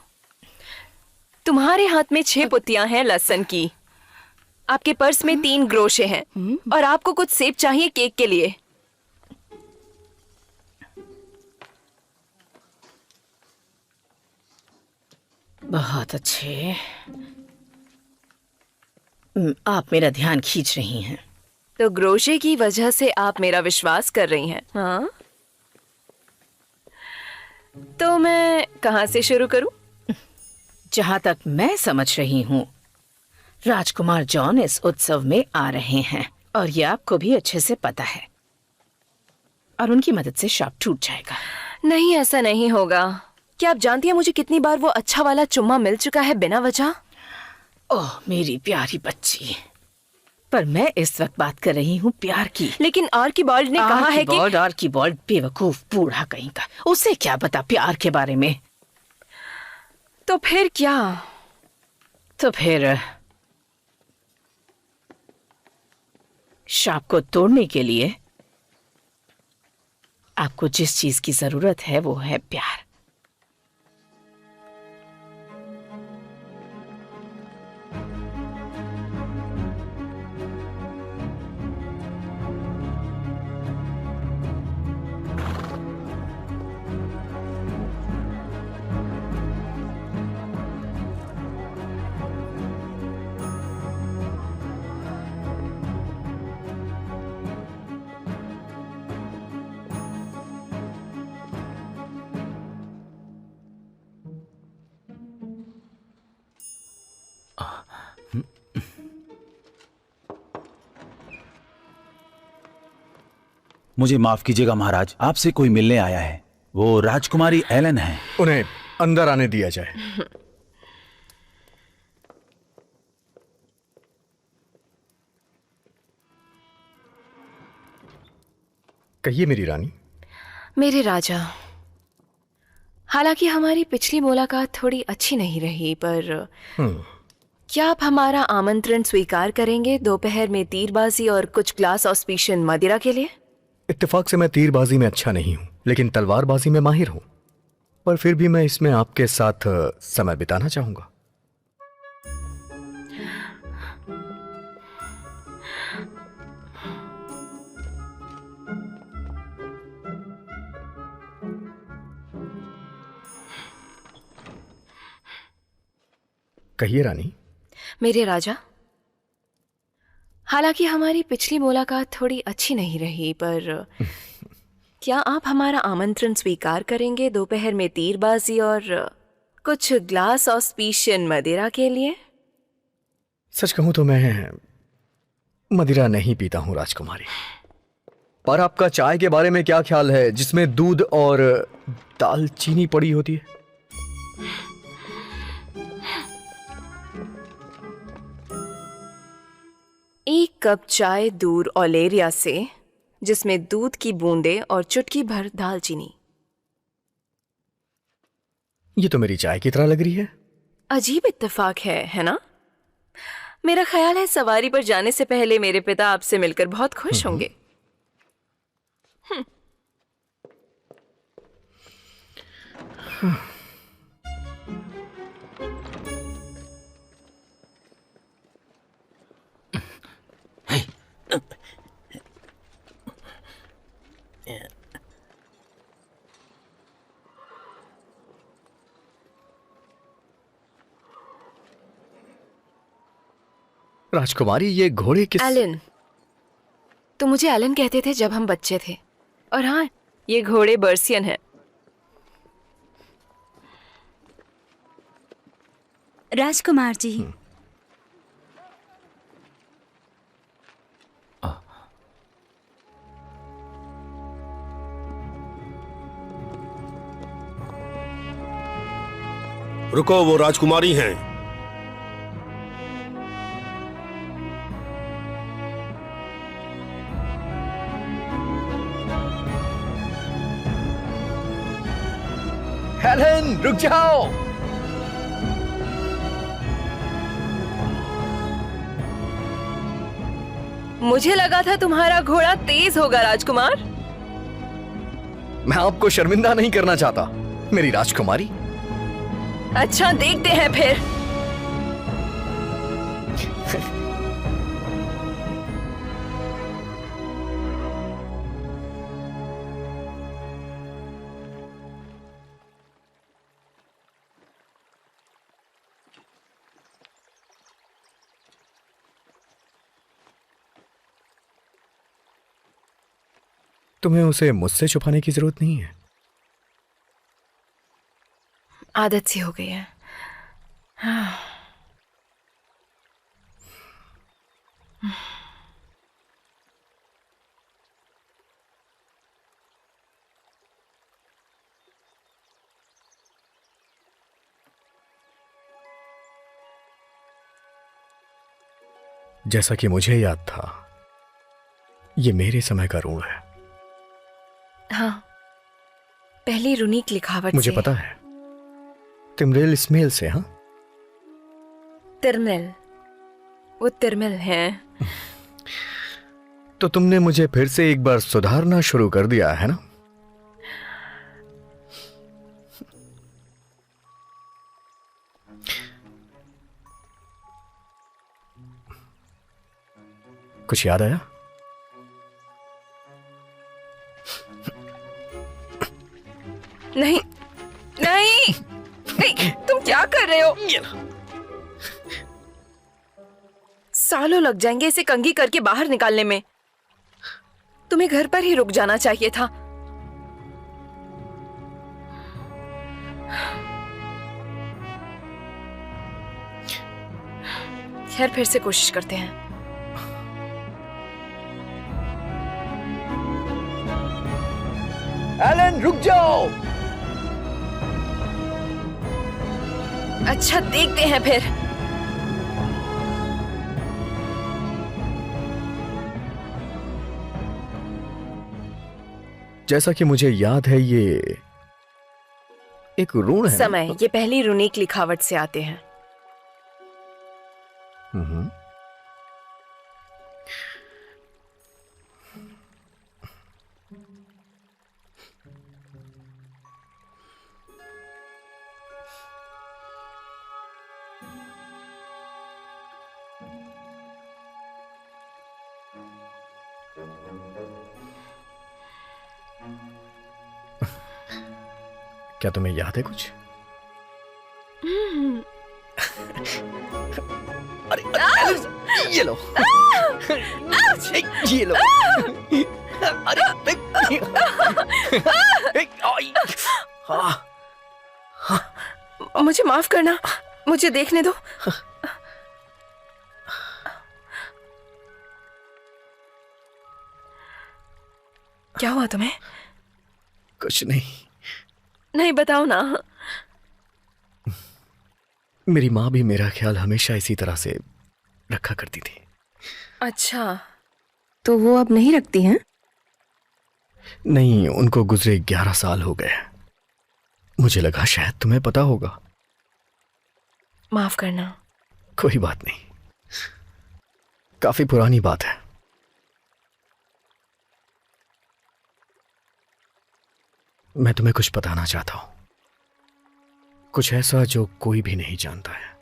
तुम्हारे हाथ में 6 पुत्तियां हैं लहसुन की, आपके पर्स में 3 ग्रोशे हैं, और आपको कुछ सेब चाहिए केक के लिए। बहुत अच्छे। आप मेरा ध्यान खींच रही हैं। तो ग्रोशे की वजह से आप मेरा विश्वास कर रही हैं, हाँ? तो मैं कहाँ से शुरू करूं? जहां तक मैं समझ रही हूँ, राजकुमार जॉन इस उत्सव में आ रहे हैं और ये आपको भी अच्छे से पता है, और उनकी मदद से शाप टूट जाएगा। नहीं, ऐसा नहीं होगा। क्या आप जानती हैं मुझे कितनी बार वो अच्छा वाला चुम्मा मिल चुका है बिना वजह? ओह मेरी प्यारी बच्ची, पर मैं इस वक्त बात कर रही हूँ प्यार की। लेकिन आर्कीबाल्ड ने कहा है कि आर्कीबाल्ड बेवकूफ बूढ़ा कहीं का, उसे क्या पता प्यार के बारे में। तो फिर क्या? तो फिर शाप को तोड़ने के लिए आपको जिस चीज की जरूरत है वो है प्यार। मुझे माफ कीजिएगा महाराज, आपसे कोई मिलने आया है। वो राजकुमारी एलन है। उन्हें अंदर आने दिया जाए। कहिए मेरी रानी। मेरे राजा, हालांकि हमारी पिछली मुलाकात थोड़ी अच्छी नहीं रही, पर क्या आप हमारा आमंत्रण स्वीकार करेंगे दोपहर में तीरबाजी और कुछ ग्लास ऑस्पिशियन मदिरा के लिए? इत्तेफाक से मैं तीरबाजी में अच्छा नहीं हूं, लेकिन तलवारबाजी में माहिर हूं। पर फिर भी मैं इसमें आपके साथ समय बिताना चाहूंगा। कहिए रानी। मेरे राजा, हालांकि हमारी पिछली मुलाकात थोड़ी अच्छी नहीं रही, पर क्या आप हमारा आमंत्रण स्वीकार करेंगे दोपहर में तीरबाजी और कुछ ग्लास ऑस्पिशियन मदिरा के लिए? सच कहूं तो मैं मदिरा नहीं पीता हूं राजकुमारी। पर आपका चाय के बारे में क्या ख्याल है, जिसमें दूध और दालचीनी पड़ी होती है? एक कप चाय दूर ओलेरिया से, जिसमें दूध की बूंदें और चुटकी भर दालचीनी। ये तो मेरी चाय की तरह लग रही है। अजीब इत्तेफाक है ना? मेरा ख्याल है सवारी पर जाने से पहले मेरे पिता आपसे मिलकर बहुत खुश होंगे। राजकुमारी, ये घोड़े किस? एलन। तो मुझे एलन कहते थे जब हम बच्चे थे। और हाँ, ये घोड़े बर्सियन है। राजकुमार जी, रुको, वो राजकुमारी हैं। हेलेन, रुक जाओ। मुझे लगा था तुम्हारा घोड़ा तेज होगा राजकुमार। मैं आपको शर्मिंदा नहीं करना चाहता मेरी राजकुमारी। अच्छा, देखते हैं फिर। तुम्हें उसे मुझसे छुपाने की जरूरत नहीं है। आदत सी हो गई है। हाँ। जैसा कि मुझे याद था, ये मेरे समय का ऋण है। हाँ, पहली रूनीक लिखावट मुझे से। पता है, तिमरेल इस्मेल से। हाँ, तिरमिल, वो तिरमिल है। तो तुमने मुझे फिर से एक बार सुधारना शुरू कर दिया है ना? कुछ याद आया? नहीं नहीं नहीं, तुम क्या कर रहे हो? सालों लग जाएंगे इसे कंघी करके बाहर निकालने में। तुम्हें घर पर ही रुक जाना चाहिए था। खैर, फिर से कोशिश करते हैं। एलन, रुक जाओ। अच्छा, देखते हैं फिर। जैसा कि मुझे याद है, ये एक ऋण है। समय, ये पहली रूनीक लिखावट से आते हैं। हम्म। क्या तुम्हें याद है कुछ? अरे, ये लो। ये लो। अरे, मुझे माफ करना, मुझे देखने दो। क्या हुआ तुम्हें? कुछ नहीं। नहीं, बताओ ना। मेरी माँ भी मेरा ख्याल हमेशा इसी तरह से रखा करती थी। अच्छा, तो वो अब नहीं रखती हैं? नहीं, उनको गुजरे 11 साल हो गए। मुझे लगा शायद तुम्हें पता होगा। माफ करना। कोई बात नहीं, काफी पुरानी बात है। मैं तुम्हें कुछ बताना चाहता हूं, कुछ ऐसा जो कोई भी नहीं जानता है।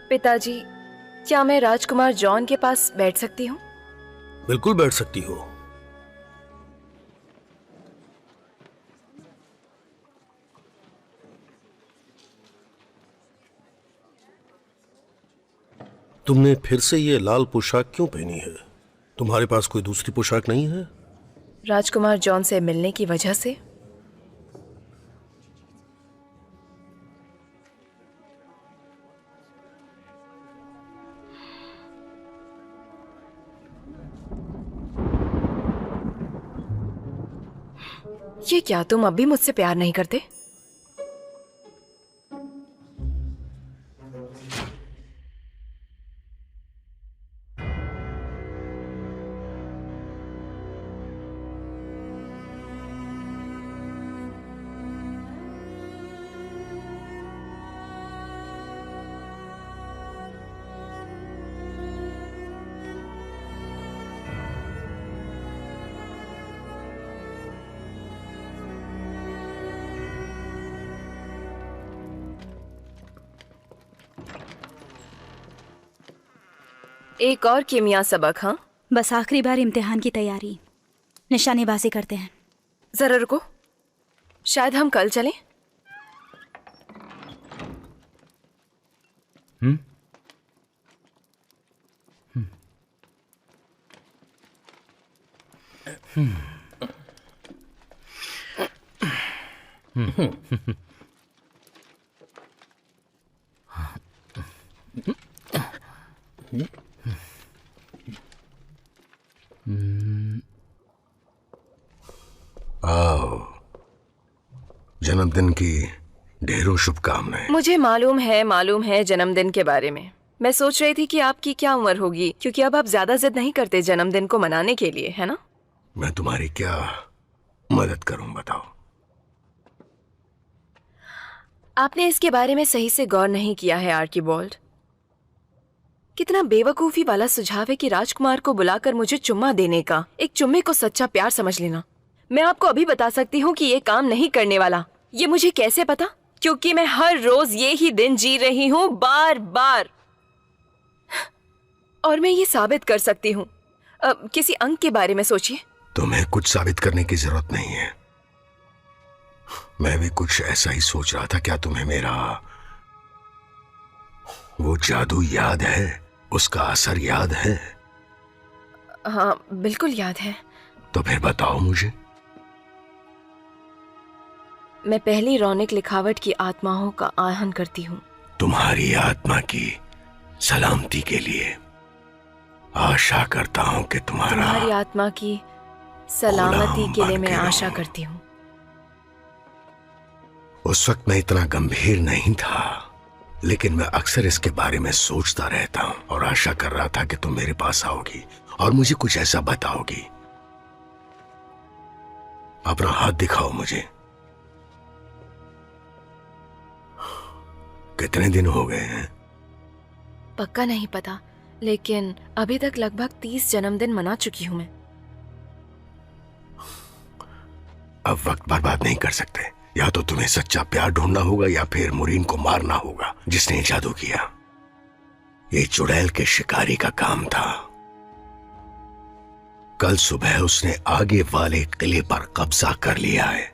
पिताजी, क्या मैं राजकुमार जॉन के पास बैठ सकती हूँ? बिल्कुल बैठ सकती हो। तुमने फिर से ये लाल पोशाक क्यों पहनी है? तुम्हारे पास कोई दूसरी पोशाक नहीं है? राजकुमार जॉन से मिलने की वजह से। ये क्या, तुम अब भी मुझसे प्यार नहीं करते? एक और कीमिया सबक। हाँ, बस आखिरी बार इम्तिहान की तैयारी, निशानेबाजी करते हैं। जरा रुको, शायद हम कल चलें। आओ, जन्मदिन की ढेरों शुभकामनाएं। मुझे मालूम है जन्मदिन के बारे में। मैं सोच रही थी कि आपकी क्या उम्र होगी, क्योंकि अब आप ज्यादा जिद नहीं करते जन्मदिन को मनाने के लिए, है ना? मैं तुम्हारी क्या मदद करूं बताओ। आपने इसके बारे में सही से गौर नहीं किया है आर्कीबॉल्ड। कितना बेवकूफी वाला सुझाव है कि राजकुमार को बुलाकर मुझे चुम्मा देने का। एक चुम्मे को सच्चा प्यार समझ लेना। मैं आपको अभी बता सकती हूँ कि ये काम नहीं करने वाला। ये मुझे कैसे पता? क्योंकि मैं हर रोज ये ही दिन जी रही हूँ, बार बार। और मैं ये साबित कर सकती हूँ। किसी अंक के बारे में सोचिए। तुम्हें कुछ साबित करने की जरूरत नहीं है। मैं भी कुछ ऐसा ही सोच रहा था। क्या तुम्हें मेरा वो जादू याद है? उसका असर याद है? हाँ, बिल्कुल याद है। तो फिर बताओ मुझे। मैं पहली रौनक लिखावट की आत्माओं का आह्वान करती हूँ। तुम्हारी आत्मा की सलामती के लिए आशा करता हूँ कि तुम्हारी आत्मा की सलामती के लिए मैं आशा करती हूँ। उस वक्त मैं इतना गंभीर नहीं था, लेकिन मैं अक्सर इसके बारे में सोचता रहता हूँ और आशा कर रहा था कि तुम मेरे पास आओगी और मुझे कुछ ऐसा बताओगी। अपना हाथ दिखाओ मुझे। कितने दिन हो गए हैं? पक्का नहीं पता, लेकिन अभी तक लगभग 30 जन्मदिन मना चुकी हूँ मैं। अब वक्त बर्बाद नहीं कर सकते। या तो तुम्हें सच्चा प्यार ढूंढना होगा या फिर मुरीन को मारना होगा जिसने जादू किया। ये चुड़ैल के शिकारी का काम था। कल सुबह उसने आगे वाले किले पर कब्जा कर लिया है।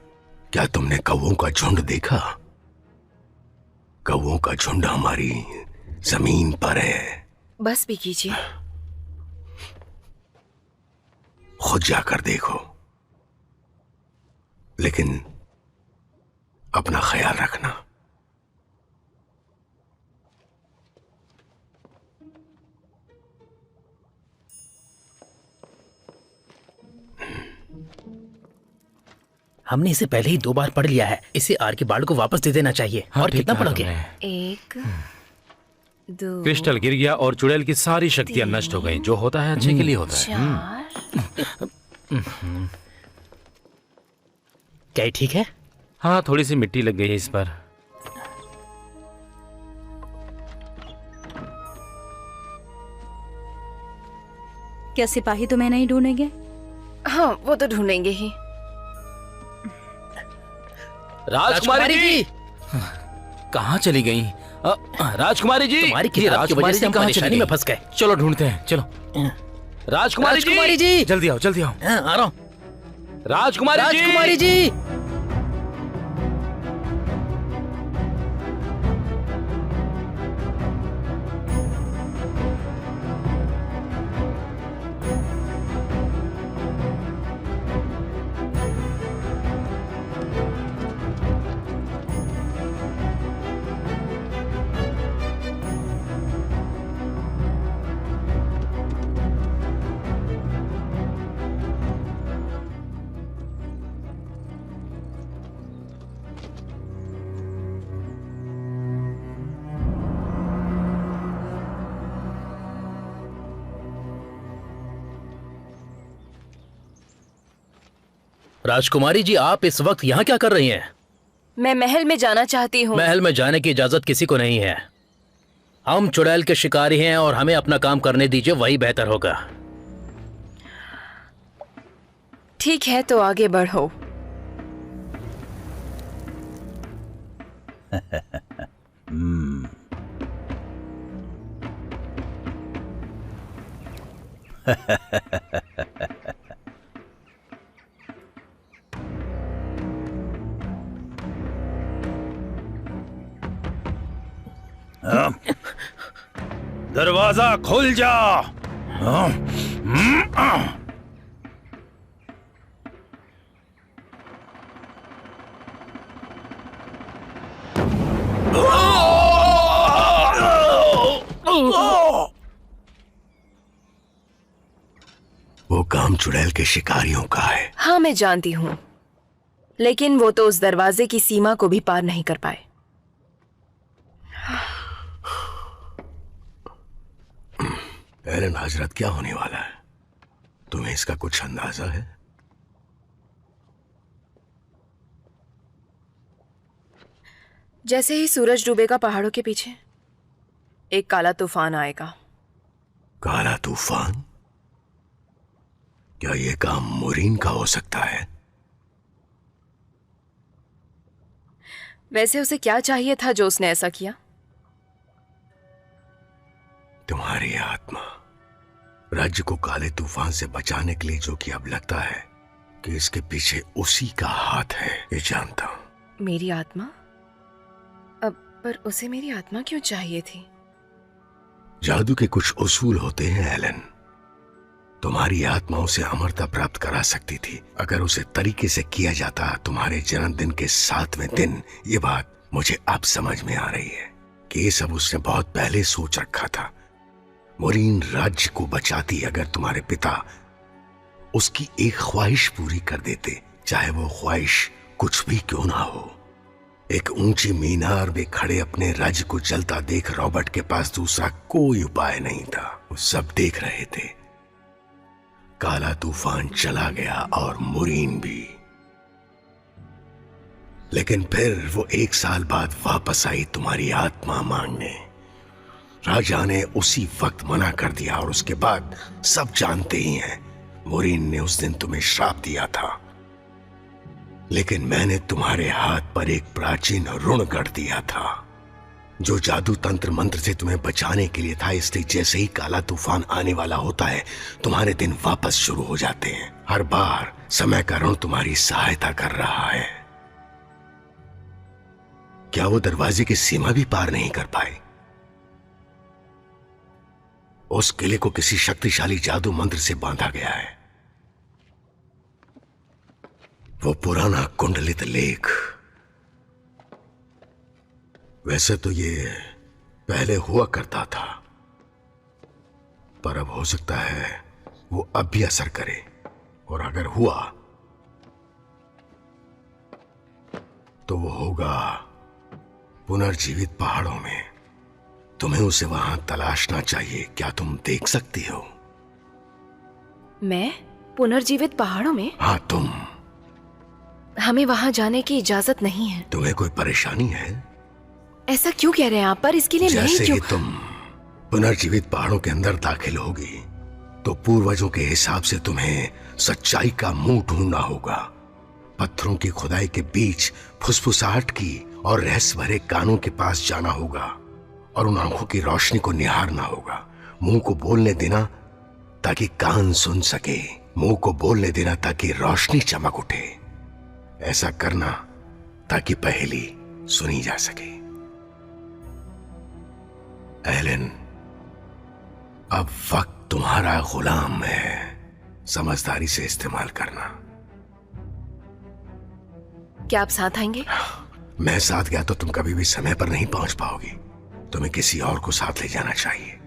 क्या तुमने कौवों का झुंड देखा? कौवों का झुंड हमारी जमीन पर है। बस भी कीजिए। खुद जाकर देखो, लेकिन अपना ख्याल रखना। हमने इसे पहले ही 2 बार पढ़ लिया है। इसे आर्कीबाल्ड को वापस दे देना चाहिए। हाँ, और कितना पढ़ोगे? 1 2 क्रिस्टल गिर गया और चुड़ैल की सारी शक्तियां नष्ट हो गई। जो होता है अच्छे के लिए होता है। 4 क्या ये ठीक है? हाँ, थोड़ी सी मिट्टी लग गई है इस पर। क्या सिपाही तुम्हें नहीं ढूंढेंगे? हाँ, वो तो ढूंढेंगे ही। राजकुमारी जी कहाँ चली गई? राजकुमारी जी, तुम्हारी किताब की वजह से हम परेशानी में फंस गए। चलो ढूंढते हैं, चलो। राजकुमारी जी, जल्दी आओ, जल्दी आओ। आ रहा हूँ। राजकुमारी जी। राजकुमारी जी, आप इस वक्त यहाँ क्या कर रही हैं? मैं महल में जाना चाहती हूँ। महल में जाने की इजाजत किसी को नहीं है। हम चुड़ैल के शिकारी हैं और हमें अपना काम करने दीजिए, वही बेहतर होगा। ठीक है, तो आगे बढ़ो। दरवाजा खुल जा। वो काम चुड़ैल के शिकारियों का है। हाँ मैं जानती हूँ, लेकिन वो तो उस दरवाजे की सीमा को भी पार नहीं कर पाए। एलन हजरत, क्या होने वाला है? तुम्हें इसका कुछ अंदाजा है? जैसे ही सूरज डूबेगा पहाड़ों के पीछे, एक काला तूफान आएगा। काला तूफान? क्या ये काम मोरीन का हो सकता है? वैसे उसे क्या चाहिए था जो उसने ऐसा किया? तुम्हारी आत्मा। राज्य को काले तूफान से बचाने के लिए जो कि अब लगता है कि इसके पीछे उसी का हाथ है, ये जानता हूं। मेरी आत्मा? अब पर उसे मेरी आत्मा क्यों चाहिए थी? जादू के कुछ उसूल होते हैं एलन। तुम्हारी आत्मा उसे अमरता प्राप्त करा सकती थी अगर उसे तरीके से किया जाता तुम्हारे जन्मदिन के 7वें दिन। ये बात मुझे अब समझ में आ रही है कि ये सब उसने बहुत पहले सोच रखा था। मोरीन राज्य को बचाती अगर तुम्हारे पिता उसकी एक ख्वाहिश पूरी कर देते, चाहे वो ख्वाहिश कुछ भी क्यों ना हो। एक ऊंची मीनार में खड़े अपने राज्य को जलता देख रॉबर्ट के पास दूसरा कोई उपाय नहीं था। वो सब देख रहे थे। काला तूफान चला गया और मोरीन भी, लेकिन फिर वो 1 साल बाद वापस आई तुम्हारी आत्मा मांगने। राजा ने उसी वक्त मना कर दिया और उसके बाद सब जानते ही हैं, मोरीन ने उस दिन तुम्हें श्राप दिया था। लेकिन मैंने तुम्हारे हाथ पर एक प्राचीन ऋण गढ़ दिया था जो जादू तंत्र मंत्र से तुम्हें बचाने के लिए था। इसलिए जैसे ही काला तूफान आने वाला होता है, तुम्हारे दिन वापस शुरू हो जाते हैं। हर बार समय का ऋण तुम्हारी सहायता कर रहा है। क्या वो दरवाजे की सीमा भी पार नहीं कर पाए? उस किले को किसी शक्तिशाली जादू मंत्र से बांधा गया है। वो पुराना कुंडलित लेख, वैसे तो ये पहले हुआ करता था, पर अब हो सकता है वो अब भी असर करे। और अगर हुआ तो वो होगा पुनर्जीवित पहाड़ों में। तुम्हें उसे वहां तलाशना चाहिए। क्या तुम देख सकती हो? मैं पुनर्जीवित पहाड़ों में? हाँ तुम। हमें वहां जाने की इजाजत नहीं है। तुम्हें कोई परेशानी है? ऐसा क्यों कह रहे हैं आप? पर इसके लिए मैं जैसे क्यों? ही तुम पुनर्जीवित पहाड़ों के अंदर दाखिल होगी तो पूर्वजों के हिसाब से तुम्हें सच्चाई का मुंह ढूंढना होगा। पत्थरों की खुदाई के बीच फुसफुसाहट की और रहस्य भरे कानों के पास जाना होगा और उन आंखों की रोशनी को निहारना होगा। मुंह को बोलने देना ताकि कान सुन सके, मुंह को बोलने देना ताकि रोशनी चमक उठे। ऐसा करना ताकि पहेली सुनी जा सके। एलन, अब वक्त तुम्हारा गुलाम है। समझदारी से इस्तेमाल करना। क्या आप साथ आएंगे? मैं साथ गया तो तुम कभी भी समय पर नहीं पहुंच पाओगी। तुम्हें किसी और को साथ ले जाना चाहिए।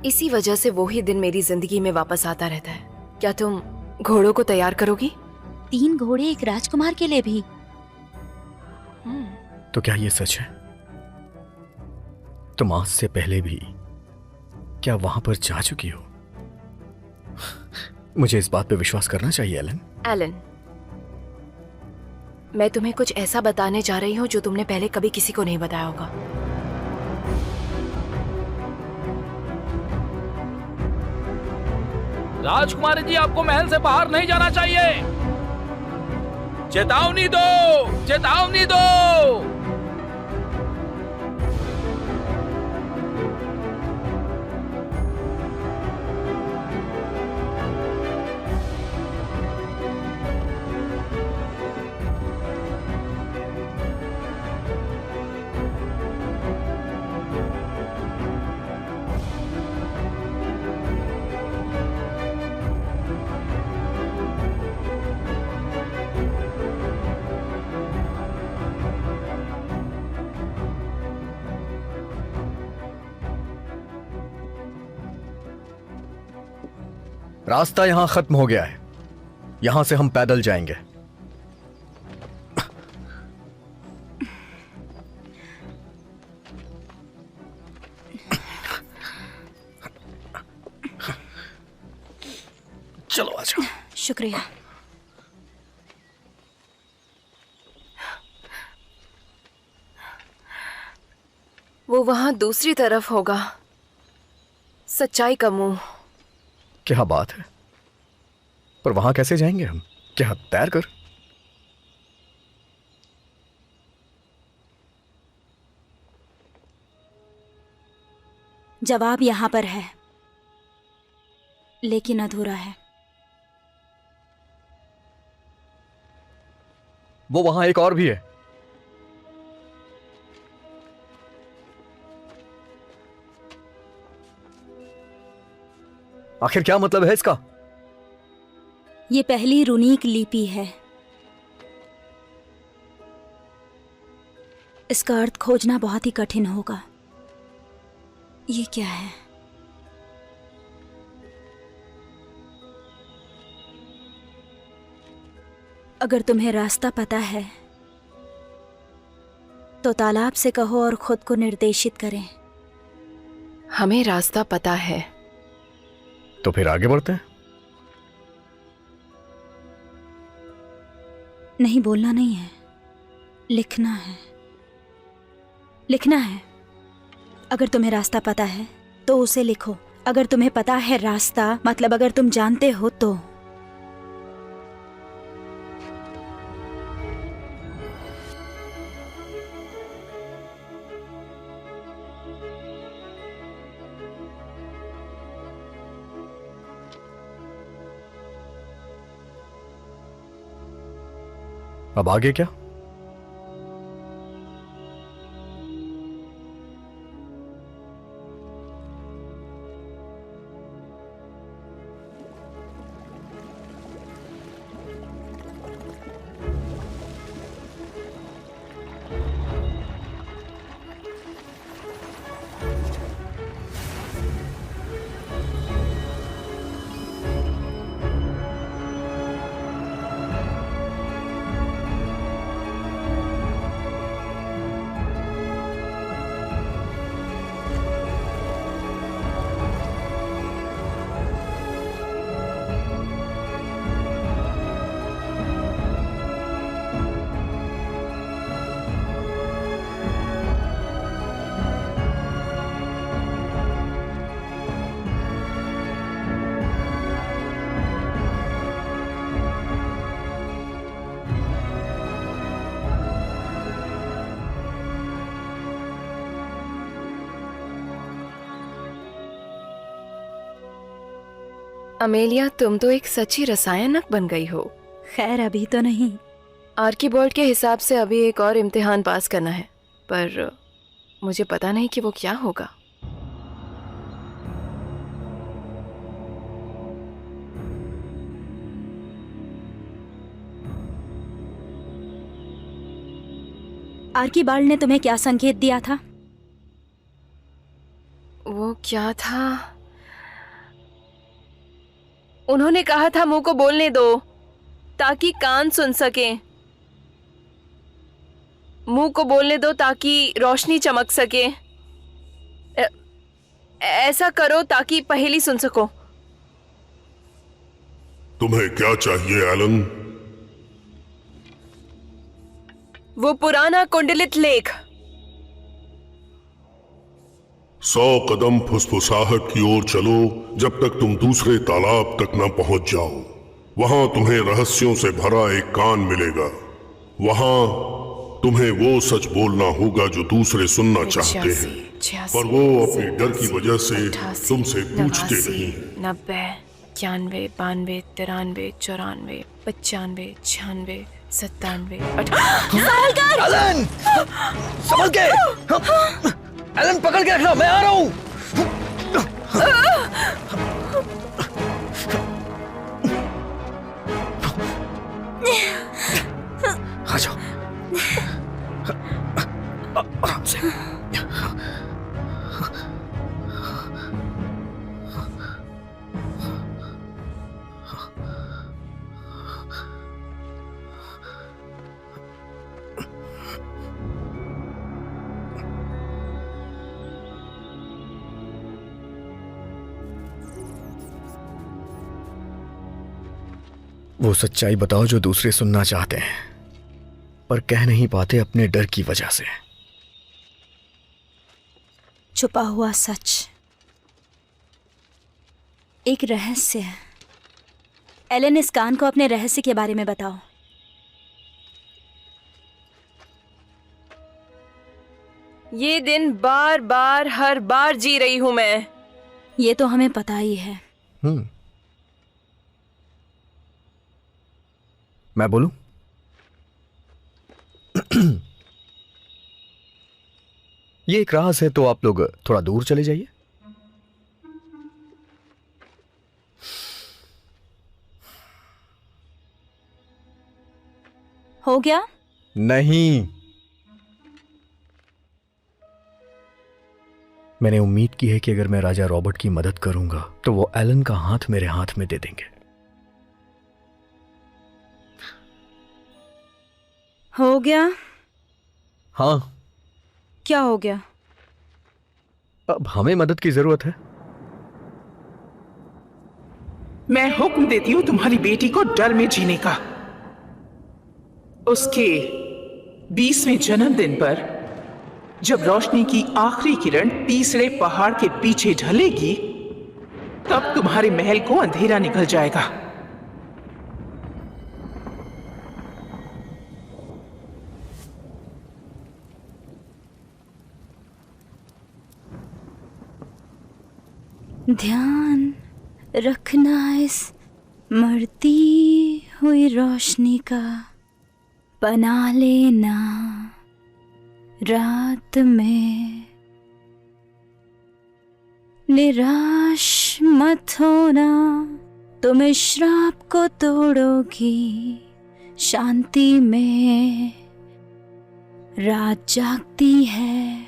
इसी वजह से वो ही दिन मेरी जिंदगी में वापस आता रहता है। क्या तुम घोड़ों को तैयार करोगी? 3 घोड़े एक राजकुमार के लिए भी? तो क्या ये सच है? तुम आज से पहले भी क्या वहां पर जा चुकी हो? मुझे इस बात पे विश्वास करना चाहिए एलन। एलन, मैं तुम्हें कुछ ऐसा बताने जा रही हूं जो तुमने पहले कभी किसी को नहीं बताया होगा। राजकुमारी जी, आपको महल से बाहर नहीं जाना चाहिए। चेतावनी दो, चेतावनी दो। रास्ता यहां खत्म हो गया है, यहां से हम पैदल जाएंगे। चलो आ जाओ। शुक्रिया। वो वहां दूसरी तरफ होगा, सच्चाई का मुंह। क्या बात है, पर वहां कैसे जाएंगे हम? क्या तैर कर? जवाब यहां पर है, लेकिन अधूरा है। वो वहां एक और भी है। आखिर क्या मतलब है इसका? ये पहली रूनीक लिपि है। इसका अर्थ खोजना बहुत ही कठिन होगा। ये क्या है? अगर तुम्हें रास्ता पता है तो तालाब से कहो और खुद को निर्देशित करें। हमें रास्ता पता है। तो फिर आगे बढ़ते हैं। नहीं, बोलना नहीं है, लिखना है। लिखना है। अगर तुम्हें रास्ता पता है तो उसे लिखो। अगर तुम्हें पता है रास्ता, मतलब अगर तुम जानते हो तो। अब आगे क्या? अमेलिया, तुम तो एक सच्ची रसायनक बन गई हो। खैर, अभी तो नहीं। आर्कीबोल्ड के हिसाब से अभी एक और इम्तिहान पास करना है, पर मुझे पता नहीं कि वो क्या होगा। आर्कीबाल्ड ने तुम्हें क्या संकेत दिया था? वो क्या था? उन्होंने कहा था मुंह को बोलने दो ताकि कान सुन सके। मुंह को बोलने दो ताकि रोशनी चमक सके। ऐसा करो ताकि पहेली सुन सको। तुम्हें क्या चाहिए एलन? वो पुराना कुंडलित लेख। 100 कदम फुसफुसाहट की ओर चलो जब तक तुम दूसरे तालाब तक न पहुंच जाओ। वहां तुम्हें रहस्यों से भरा एक कान मिलेगा। वहां तुम्हें वो सच बोलना होगा जो दूसरे सुनना चाहते हैं, पर वो अपने डर की वजह से तुमसे पूछते नहीं। 90, 91, 92, 93, 94, 95, 96, 97, 98। एलन! संभल के! एलन, पकड़ के रखना, मैं आ रहा हूं। आ जाओ। आराम से। वो सच्चाई बताओ जो दूसरे सुनना चाहते हैं पर कह नहीं पाते अपने डर की वजह से। छुपा हुआ सच एक रहस्य है। एलन, इस कान को अपने रहस्य के बारे में बताओ। ये दिन बार बार हर बार जी रही हूं मैं। ये तो हमें पता ही है। मैं बोलूं? ये एक राज है, तो आप लोग थोड़ा दूर चले जाइए। हो गया? नहीं, मैंने उम्मीद की है कि अगर मैं राजा रॉबर्ट की मदद करूंगा तो वो एलन का हाथ मेरे हाथ में दे देंगे। हो गया? हाँ। क्या हो गया? अब हमें मदद की जरूरत है। मैं हुक्म देती हूं तुम्हारी बेटी को डर में जीने का। उसके 20वें जन्मदिन पर जब रोशनी की आखिरी किरण तीसरे पहाड़ के पीछे ढलेगी, तब तुम्हारे महल को अंधेरा निकल जाएगा। ध्यान रखना इस मरती हुई रोशनी का, बना लेना रात में। निराश मत होना, तुम इस श्राप को तोड़ोगी। शांति में रात जागती है।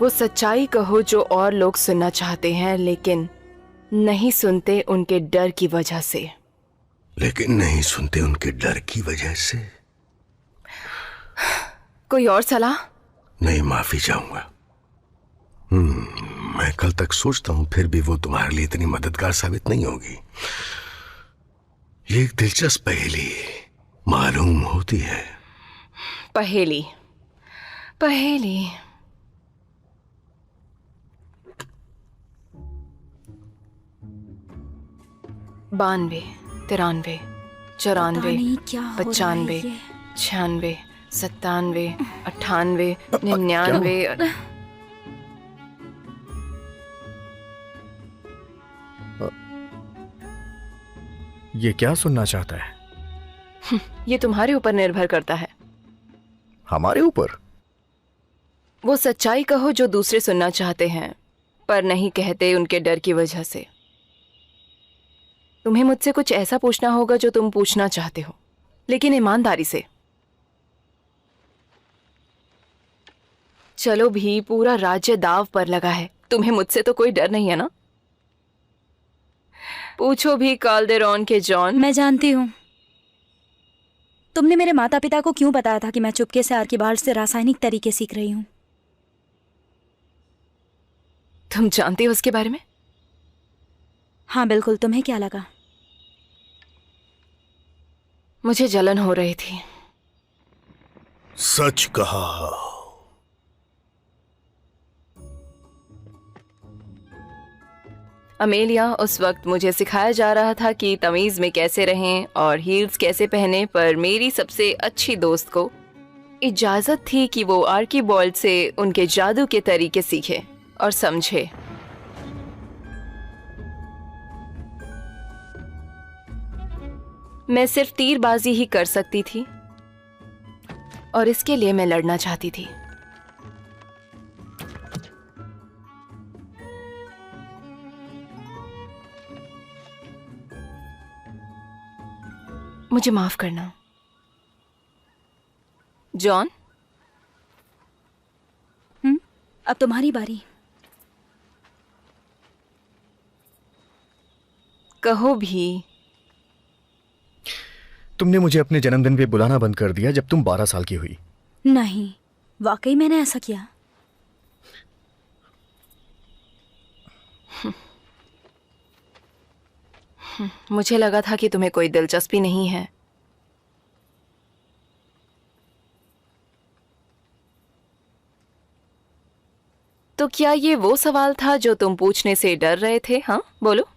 वो सच्चाई कहो जो और लोग सुनना चाहते हैं लेकिन नहीं सुनते उनके डर की वजह से। लेकिन नहीं सुनते उनके डर की वजह से? कोई और सलाह? नहीं, माफी चाहूंगा। मैं कल तक सोचता हूं, फिर भी वो तुम्हारे लिए इतनी मददगार साबित नहीं होगी। ये एक दिलचस्प पहेली मालूम होती है। पहेली पहेली 92, 93, 94, 95, 96, 97, 98, 99। ये क्या सुनना चाहता है? ये तुम्हारे ऊपर निर्भर करता है। हमारे ऊपर? वो सच्चाई कहो जो दूसरे सुनना चाहते हैं पर नहीं कहते उनके डर की वजह से। तुम्हें मुझसे कुछ ऐसा पूछना होगा जो तुम पूछना चाहते हो, लेकिन ईमानदारी से। चलो भी, पूरा राज्य दाव पर लगा है, तुम्हें मुझसे तो कोई डर नहीं है ना? पूछो भी काल्देरॉन के जॉन। मैं जानती हूँ। तुमने मेरे माता पिता को क्यों बताया था कि मैं चुपके से आर्कीबाल्ड से रासायनिक तरीके सीख रही हूँ? तुम जानती हो उसके बारे में? हाँ बिल्कुल। तुम्हें क्या लगा? मुझे जलन हो रही थी। सच कहा। अमेलिया, उस वक्त मुझे सिखाया जा रहा था कि तमीज में कैसे रहें और हील्स कैसे पहने, पर मेरी सबसे अच्छी दोस्त को इजाजत थी कि वो आर्कीबाल्ड से उनके जादू के तरीके सीखे और समझे। मैं सिर्फ तीरबाजी ही कर सकती थी और इसके लिए मैं लड़ना चाहती थी। मुझे माफ करना जॉन। अब तुम्हारी बारी। कहो भी। तुमने मुझे अपने जन्मदिन पे बुलाना बंद कर दिया जब तुम 12 साल की हुई। नहीं, वाकई मैंने ऐसा किया। मुझे लगा था कि तुम्हें कोई दिलचस्पी नहीं है। तो क्या ये वो सवाल था जो तुम पूछने से डर रहे थे? हाँ, बोलो।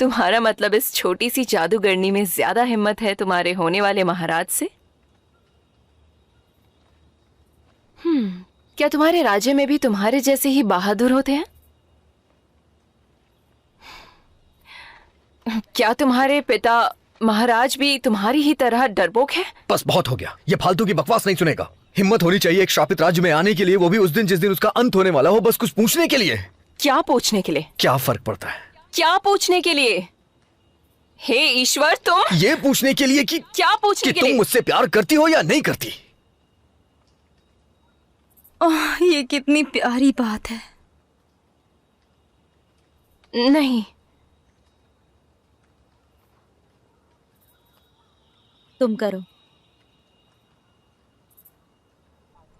तुम्हारा मतलब इस छोटी सी जादूगरनी में ज्यादा हिम्मत है तुम्हारे होने वाले महाराज से? क्या तुम्हारे राज्य में भी तुम्हारे जैसे ही बहादुर होते हैं? क्या तुम्हारे पिता महाराज भी तुम्हारी ही तरह डरपोक है? बस बहुत हो गया, ये फालतू की बकवास नहीं सुनेगा। हिम्मत होनी चाहिए एक श्रापित राज्य में आने के लिए, वो भी उस दिन जिस दिन उसका अंत होने वाला हो, बस कुछ पूछने के लिए। क्या पूछने के लिए? क्या फर्क पड़ता है? क्या पूछने के लिए? हे ईश्वर, तुम ये पूछने के लिए कि क्या पूछने के लिए? तुम मुझसे प्यार करती हो या नहीं करती? ओह, ये कितनी प्यारी बात है। नहीं। तुम करो।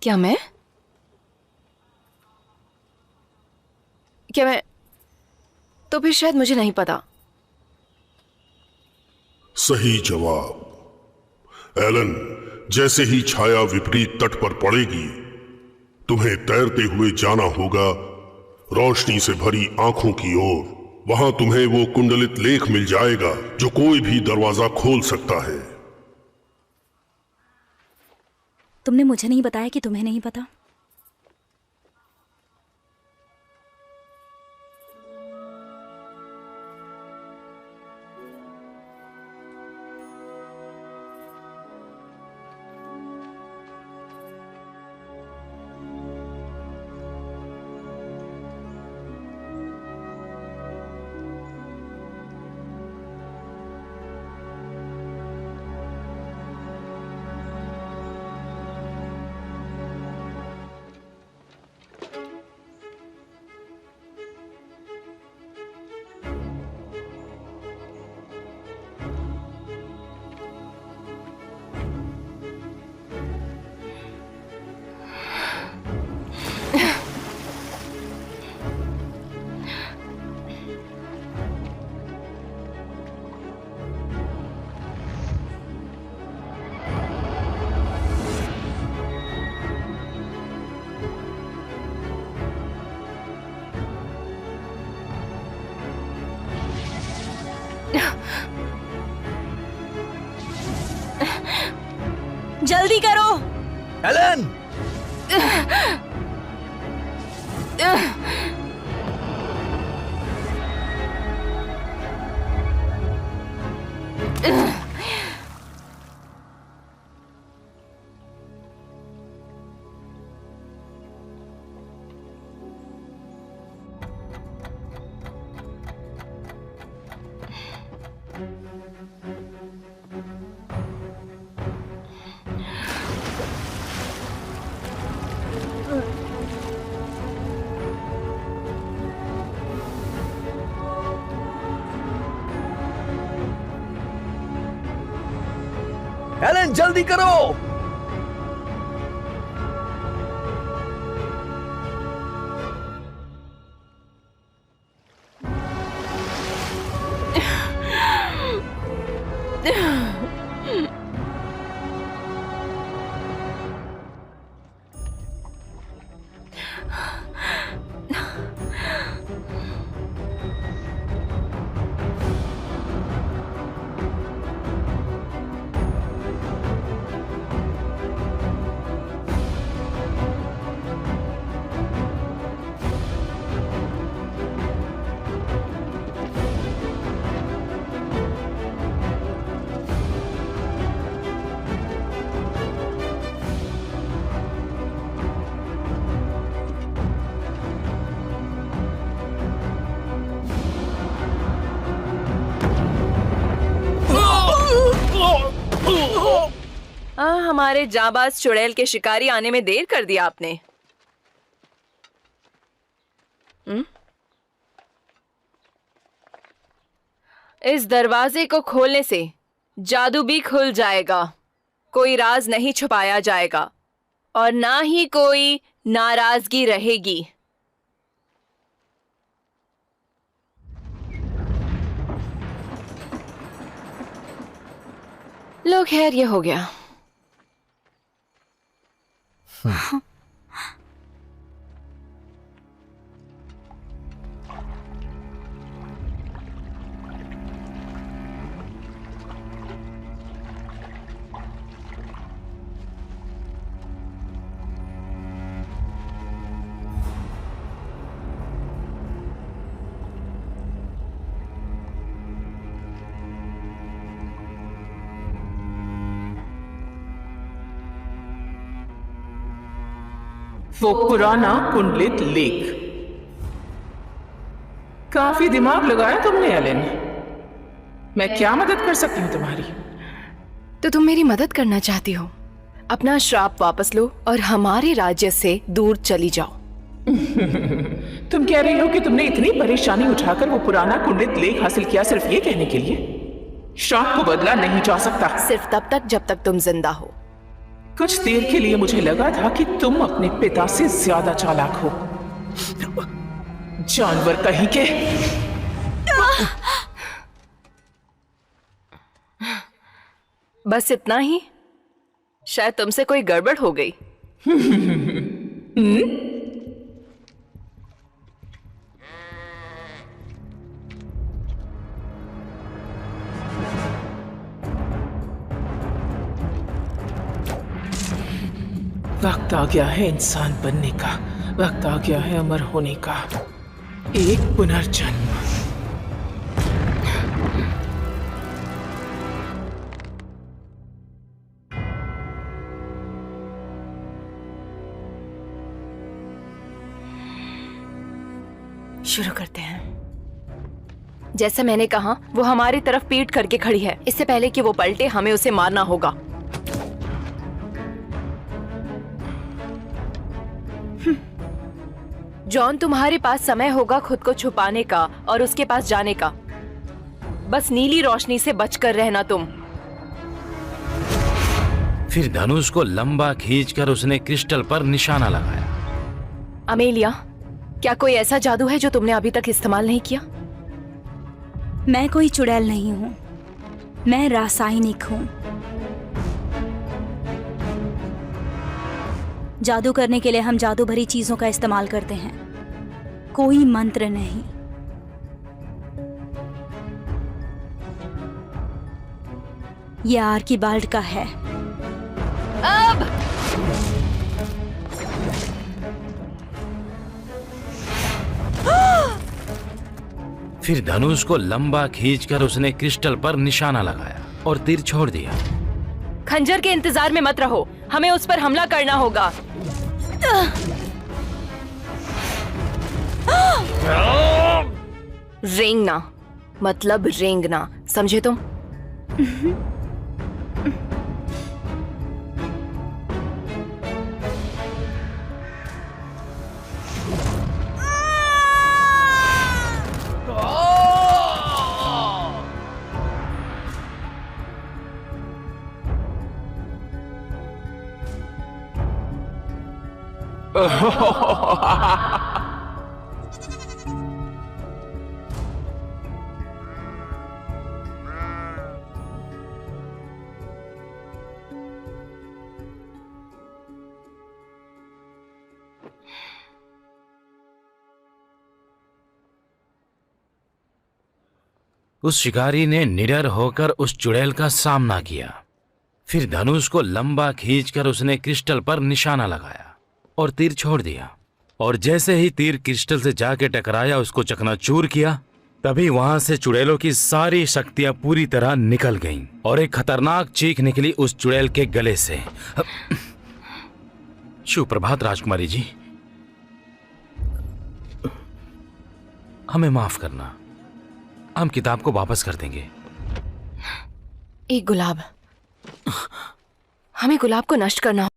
क्या मैं? तो फिर शायद मुझे नहीं पता। सही जवाब। एलन, जैसे ही छाया विपरीत तट पर पड़ेगी, तुम्हें तैरते हुए जाना होगा रोशनी से भरी आंखों की ओर। वहां तुम्हें वो कुंडलित लेख मिल जाएगा जो कोई भी दरवाजा खोल सकता है। तुमने मुझे नहीं बताया कि तुम्हें नहीं पता। जल्दी करो एलन! एलन जल्दी करो। हमारे जाबाज चुड़ैल के शिकारी आने में देर कर दिया आपने। इस दरवाजे को खोलने से जादू भी खुल जाएगा, कोई राज नहीं छुपाया जाएगा और ना ही कोई नाराजगी रहेगी। लो खैर, ये हो गया। वो पुराना कुंडलित लेख। काफी दिमाग लगाया तुमने एलन। मैं क्या मदद कर सकती हूँ तुम्हारी? तो तुम मेरी मदद करना चाहती हो? अपना श्राप वापस लो और हमारे राज्य से दूर चली जाओ। तुम कह रही हो कि तुमने इतनी परेशानी उठाकर वो पुराना कुंडलित लेख हासिल किया सिर्फ ये कहने के लिए? श्राप को बदला नहीं जा सकता। सिर्फ तब तक जब तक तुम जिंदा हो। कुछ देर के लिए मुझे लगा था कि तुम अपने पिता से ज्यादा चालाक हो। जानवर कहीं के। बस इतना ही? शायद तुमसे कोई गड़बड़ हो गई। वक्त आ गया है इंसान बनने का, वक्त आ गया है अमर होने का। एक पुनर्जन्म। शुरू करते हैं। जैसे मैंने कहा, वो हमारी तरफ पीठ करके खड़ी है। इससे पहले कि वो पलटे, हमें उसे मारना होगा। जॉन, तुम्हारे पास समय होगा खुद को छुपाने का और उसके पास जाने का। बस नीली रोशनी से बचकर रहना तुम। फिर धनुष को लंबा खींचकर उसने क्रिस्टल पर निशाना लगाया। अमेलिया, क्या कोई ऐसा जादू है जो तुमने अभी तक इस्तेमाल नहीं किया? मैं कोई चुड़ैल नहीं हूं, मैं रासायनिक हूं। जादू करने के लिए हम जादू भरी चीजों का इस्तेमाल करते हैं, कोई मंत्र नहीं। यह आर्कीबाल्ड का है। अब फिर धनुष को लंबा खींचकर उसने क्रिस्टल पर निशाना लगाया और तीर छोड़ दिया। खंजर के इंतजार में मत रहो, हमें उस पर हमला करना होगा। रेंगना मतलब रेंगना, समझे तुम? उस शिकारी ने निडर होकर उस चुड़ैल का सामना किया। फिर धनुष को लंबा खींचकर उसने क्रिस्टल पर निशाना लगाया और तीर छोड़ दिया। और जैसे ही तीर क्रिस्टल से जाके टकराया, उसको चकनाचूर किया, तभी वहां से चुड़ैलों की सारी शक्तियां पूरी तरह निकल गईं और एक खतरनाक चीख निकली उस चुड़ैल के गले से। शुभ प्रभात राजकुमारी जी, हमें माफ करना, हम किताब को वापस कर देंगे। एक गुलाब, हमें गुलाब को नष्ट करना।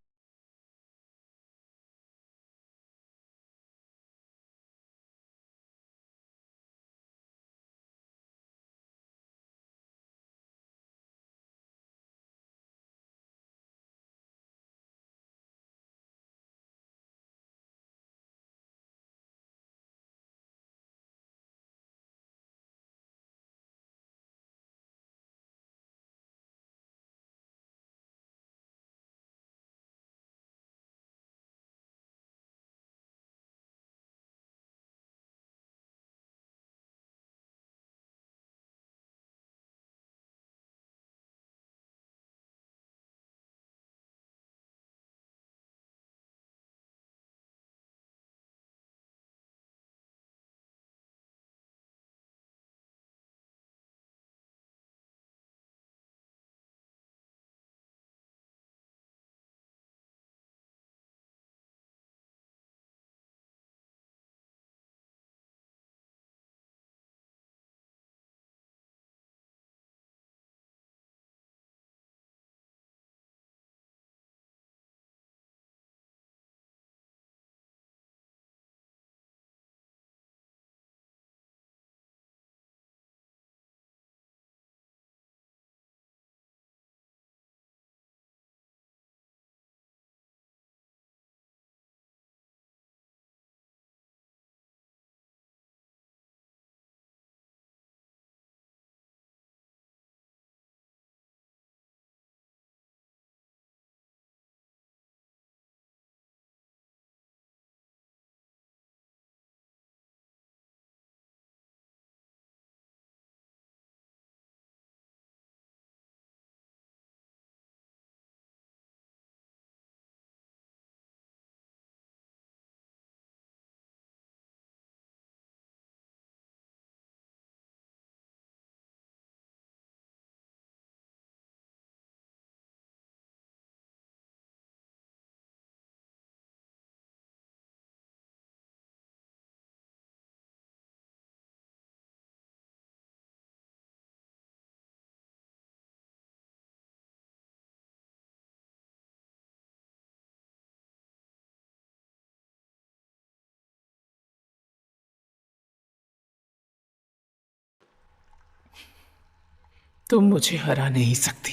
तुम मुझे हरा नहीं सकती।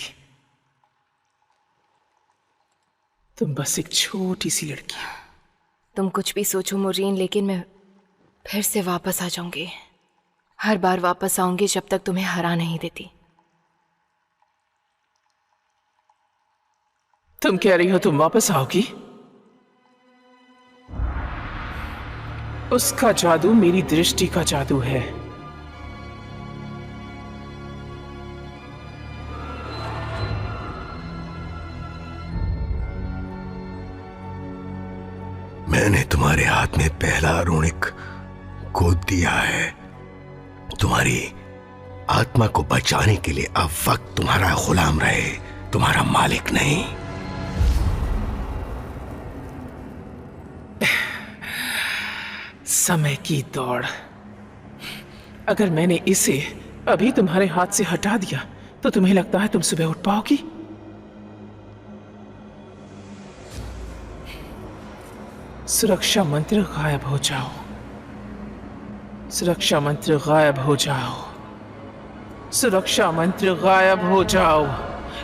तुम बस एक छोटी सी लड़की हो। तुम कुछ भी सोचो मोरीन, लेकिन मैं फिर से वापस आ जाऊंगी। हर बार वापस आऊंगी जब तक तुम्हें हरा नहीं देती। तुम कह रही हो तुम वापस आओगी? उसका जादू मेरी दृष्टि का जादू है। मैंने तुम्हारे हाथ में पहला ऋणिक गोद दिया है। तुम्हारी आत्मा को बचाने के लिए अब वक्त तुम्हारा गुलाम रहे, तुम्हारा मालिक नहीं। समय की दौड़। अगर मैंने इसे अभी तुम्हारे हाथ से हटा दिया तो तुम्हें लगता है तुम सुबह उठ पाओगी? सुरक्षा मंत्र गायब हो जाओ। सुरक्षा मंत्र गायब हो जाओ। सुरक्षा मंत्र गायब हो जाओ।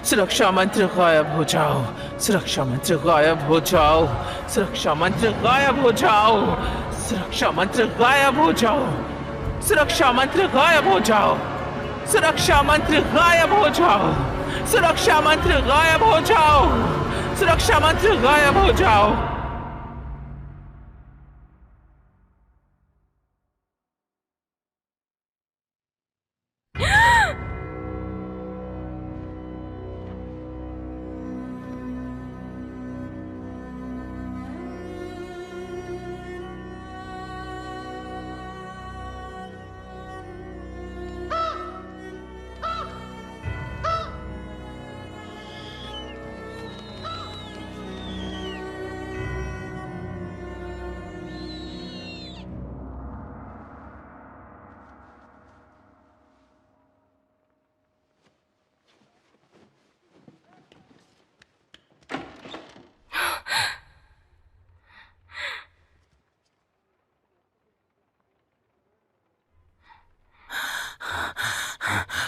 सुरक्षा मंत्र गायब हो जाओ। सुरक्षा मंत्र गायब हो जाओ, सुरक्षा मंत्र गायब हो जाओ, सुरक्षा मंत्र गायब हो जाओ, सुरक्षा मंत्र गायब हो जाओ, सुरक्षा मंत्र गायब हो जाओ, सुरक्षा मंत्र गायब हो जाओ, सुरक्षा मंत्र गायब हो जाओ।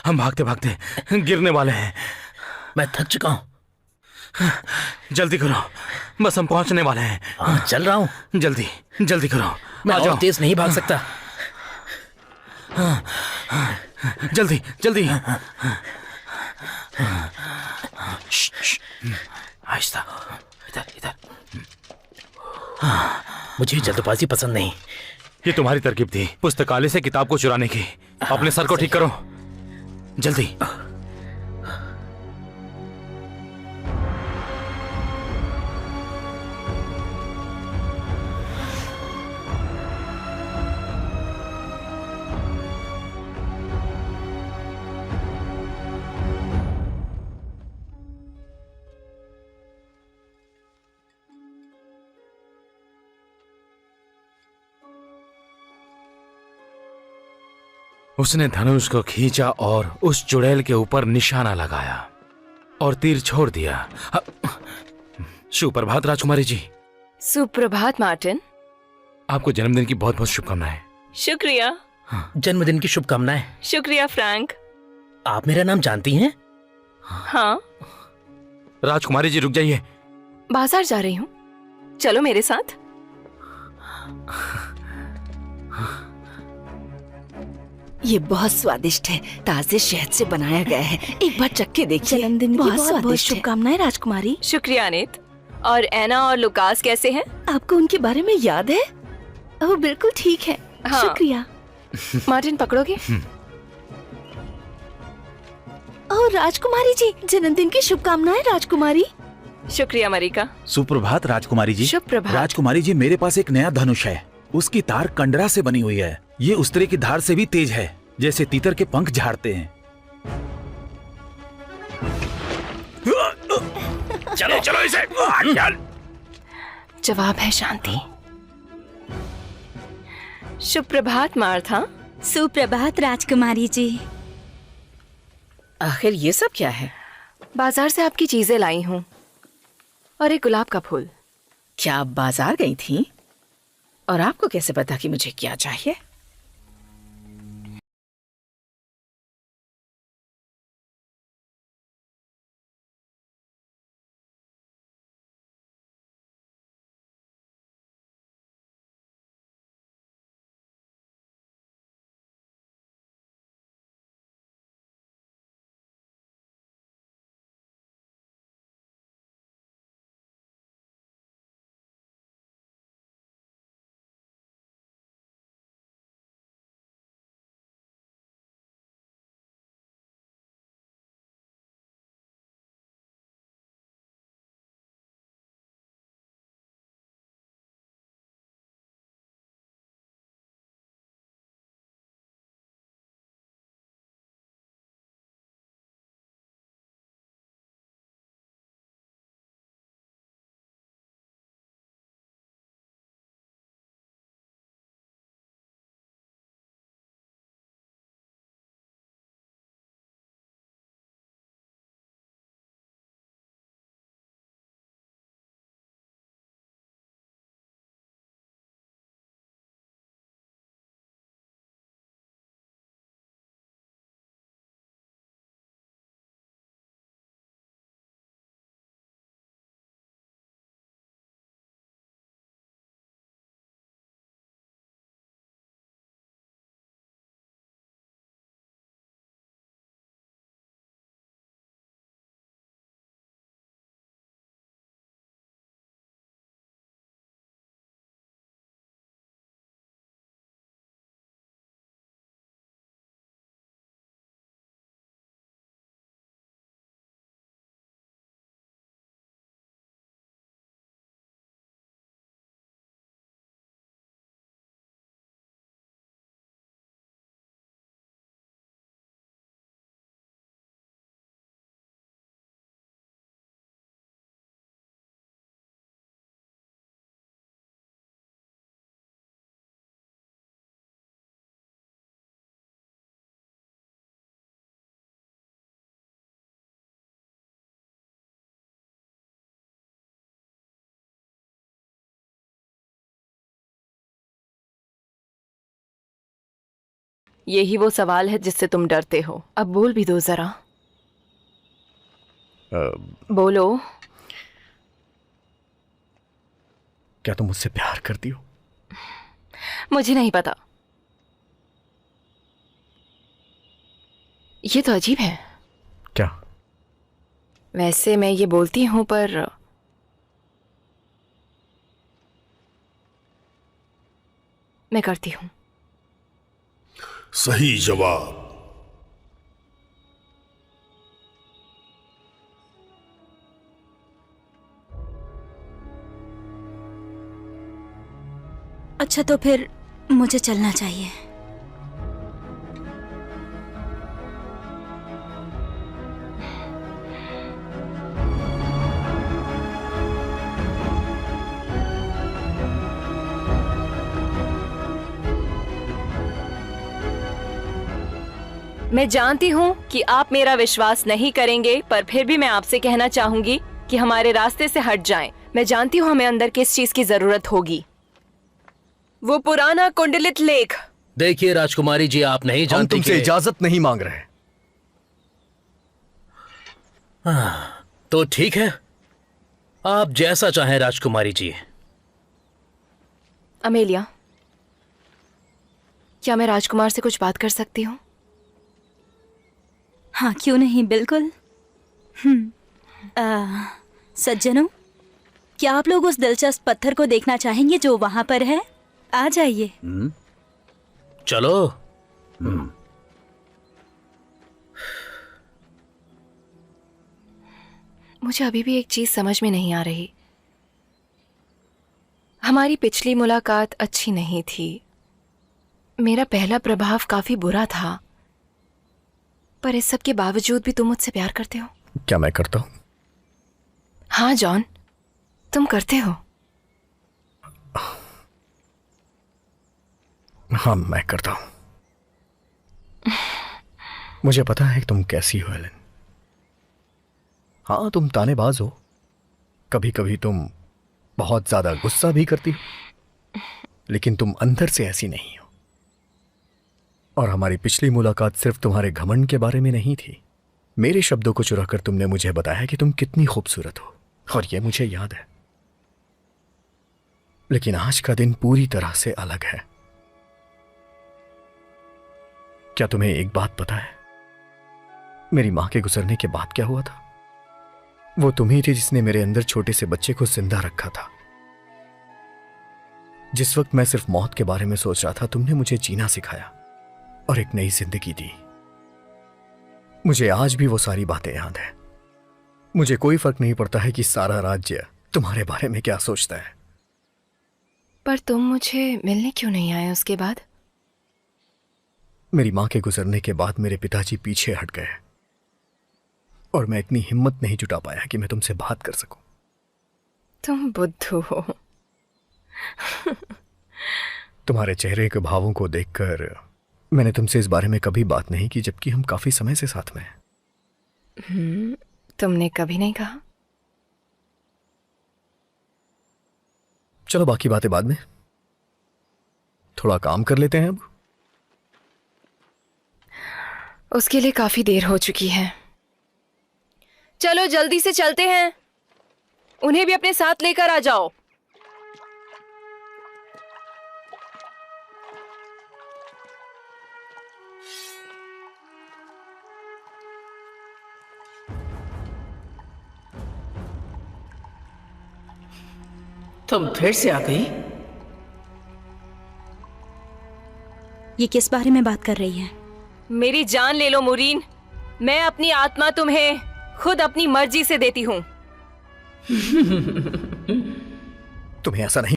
हम भागते भागते गिरने वाले हैं। मैं थक चुका हूं। जल्दी करो, बस हम पहुंचने वाले हैं। चल रहा हूं। जल्दी जल्दी करो। मैं आ और जाओ। तेज नहीं भाग सकता। जल्दी जल्दी। आहिस्ता, इधर इधर। मुझे जल्दबाजी पसंद नहीं। ये तुम्हारी तरकीब थी, पुस्तकालय से किताब को चुराने की। अपने सर को ठीक करो, जल्दी। उसने धनुष को खींचा और उस चुड़ैल के ऊपर निशाना लगाया और तीर छोड़ दिया। सुप्रभात राजकुमारी जी। सुप्रभात मार्टिन। आपको जन्मदिन की बहुत बहुत शुभकामनाएं। शुक्रिया। जन्मदिन की शुभकामनाएं। शुक्रिया फ्रैंक। आप मेरा नाम जानती हैं? हाँ। राजकुमारी जी रुक जाइए। बाजार जा रही हूँ, चलो मेरे साथ। ये बहुत स्वादिष्ट है, ताजे शहद से बनाया गया है। एक बार चख के देखिए। जन्मदिन की बहुत स्वादिष्ट है। शुभकामनाएं राजकुमारी। शुक्रिया अनीत। और एना और लुकास कैसे हैं? आपको उनके बारे में याद है? वो बिल्कुल ठीक है। हाँ। शुक्रिया। मार्टिन पकड़ोगे? ओह राजकुमारी जी, जन्मदिन की शुभकामनाएं राजकुमारी। शुक्रिया मरिका। सुप्रभात राजकुमारी जी। शुभ प्रभात। राजकुमारी जी, मेरे पास एक नया धनुष है। उसकी तार कंडरा से बनी हुई है। ये उस्तरे की धार से भी तेज है, जैसे तीतर के पंख झाड़ते हैं। चलो चलो इसे। जवाब है शांति। शुभ प्रभात मार्था। सुप्रभात राजकुमारी जी। आखिर ये सब क्या है? बाजार से आपकी चीजें लाई हूँ और एक गुलाब का फूल। क्या आप बाजार गई थी? और आपको कैसे पता कि मुझे क्या चाहिए? यही वो सवाल है जिससे तुम डरते हो। अब बोल भी दो जरा। बोलो। क्या तुम मुझसे प्यार करती हो? मुझे नहीं पता। ये तो अजीब है। क्या? वैसे मैं ये बोलती हूं पर मैं करती हूं। सही जवाब। अच्छा तो फिर मुझे चलना चाहिए। मैं जानती हूं कि आप मेरा विश्वास नहीं करेंगे, पर फिर भी मैं आपसे कहना चाहूंगी कि हमारे रास्ते से हट जाएं। मैं जानती हूं हमें अंदर किस चीज की जरूरत होगी। वो पुराना कुंडलित लेख। देखिए राजकुमारी जी, आप नहीं हम जानते तुमसे इजाजत नहीं मांग रहे। तो ठीक है, आप जैसा चाहें राजकुमारी जी। अमेलिया, क्या मैं राजकुमार से कुछ बात कर सकती हूँ? हाँ क्यों नहीं, बिल्कुल। सज्जनों, क्या आप लोग उस दिलचस्प पत्थर को देखना चाहेंगे जो वहां पर है? आ जाइए। चलो। मुझे अभी भी एक चीज समझ में नहीं आ रही। हमारी पिछली मुलाकात अच्छी नहीं थी। मेरा पहला प्रभाव काफी बुरा था, पर इस सब के बावजूद भी तुम मुझसे प्यार करते हो। क्या मैं करता हूं? हाँ जॉन, तुम करते हो। हाँ मैं करता हूं। मुझे पता है कि तुम कैसी हो एलन। हाँ तुम तानेबाज हो, कभी कभी तुम बहुत ज्यादा गुस्सा भी करती हो, लेकिन तुम अंदर से ऐसी नहीं हो। और हमारी पिछली मुलाकात सिर्फ तुम्हारे घमंड के बारे में नहीं थी। मेरे शब्दों को चुराकर तुमने मुझे बताया कि तुम कितनी खूबसूरत हो, और यह मुझे याद है। लेकिन आज का दिन पूरी तरह से अलग है। क्या तुम्हें एक बात पता है, मेरी मां के गुजरने के बाद क्या हुआ था? वो तुम ही थी जिसने मेरे अंदर छोटे से बच्चे को जिंदा रखा था। जिस वक्त मैं सिर्फ मौत के बारे में सोच रहा था, तुमने मुझे जीना सिखाया और एक नई जिंदगी दी। मुझे आज भी वो सारी बातें याद है। मुझे कोई फर्क नहीं पड़ता है कि सारा राज्य तुम्हारे बारे में क्या सोचता है। पर तुम मुझे मिलने क्यों नहीं आए उसके बाद? मेरी मां के गुजरने के बाद मेरे पिताजी पीछे हट गए और मैं इतनी हिम्मत नहीं जुटा पाया कि मैं तुमसे बात कर सकूं। तुम बुद्धू हो। तुम्हारे चेहरे के भावों को देखकर मैंने तुमसे इस बारे में कभी बात नहीं की, जबकि हम काफी समय से साथ में हैं। तुमने कभी नहीं कहा। चलो बाकी बातें बाद में, थोड़ा काम कर लेते हैं अब। उसके लिए काफी देर हो चुकी है। चलो जल्दी से चलते हैं। उन्हें भी अपने साथ लेकर आ जाओ। तुम फिर से आ गई? ये किस बारे में बात कर रही है? मेरी जान ले लो मुरीन, मैं अपनी आत्मा तुम्हें खुद अपनी मर्जी से देती हूं। तुम्हें ऐसा नहीं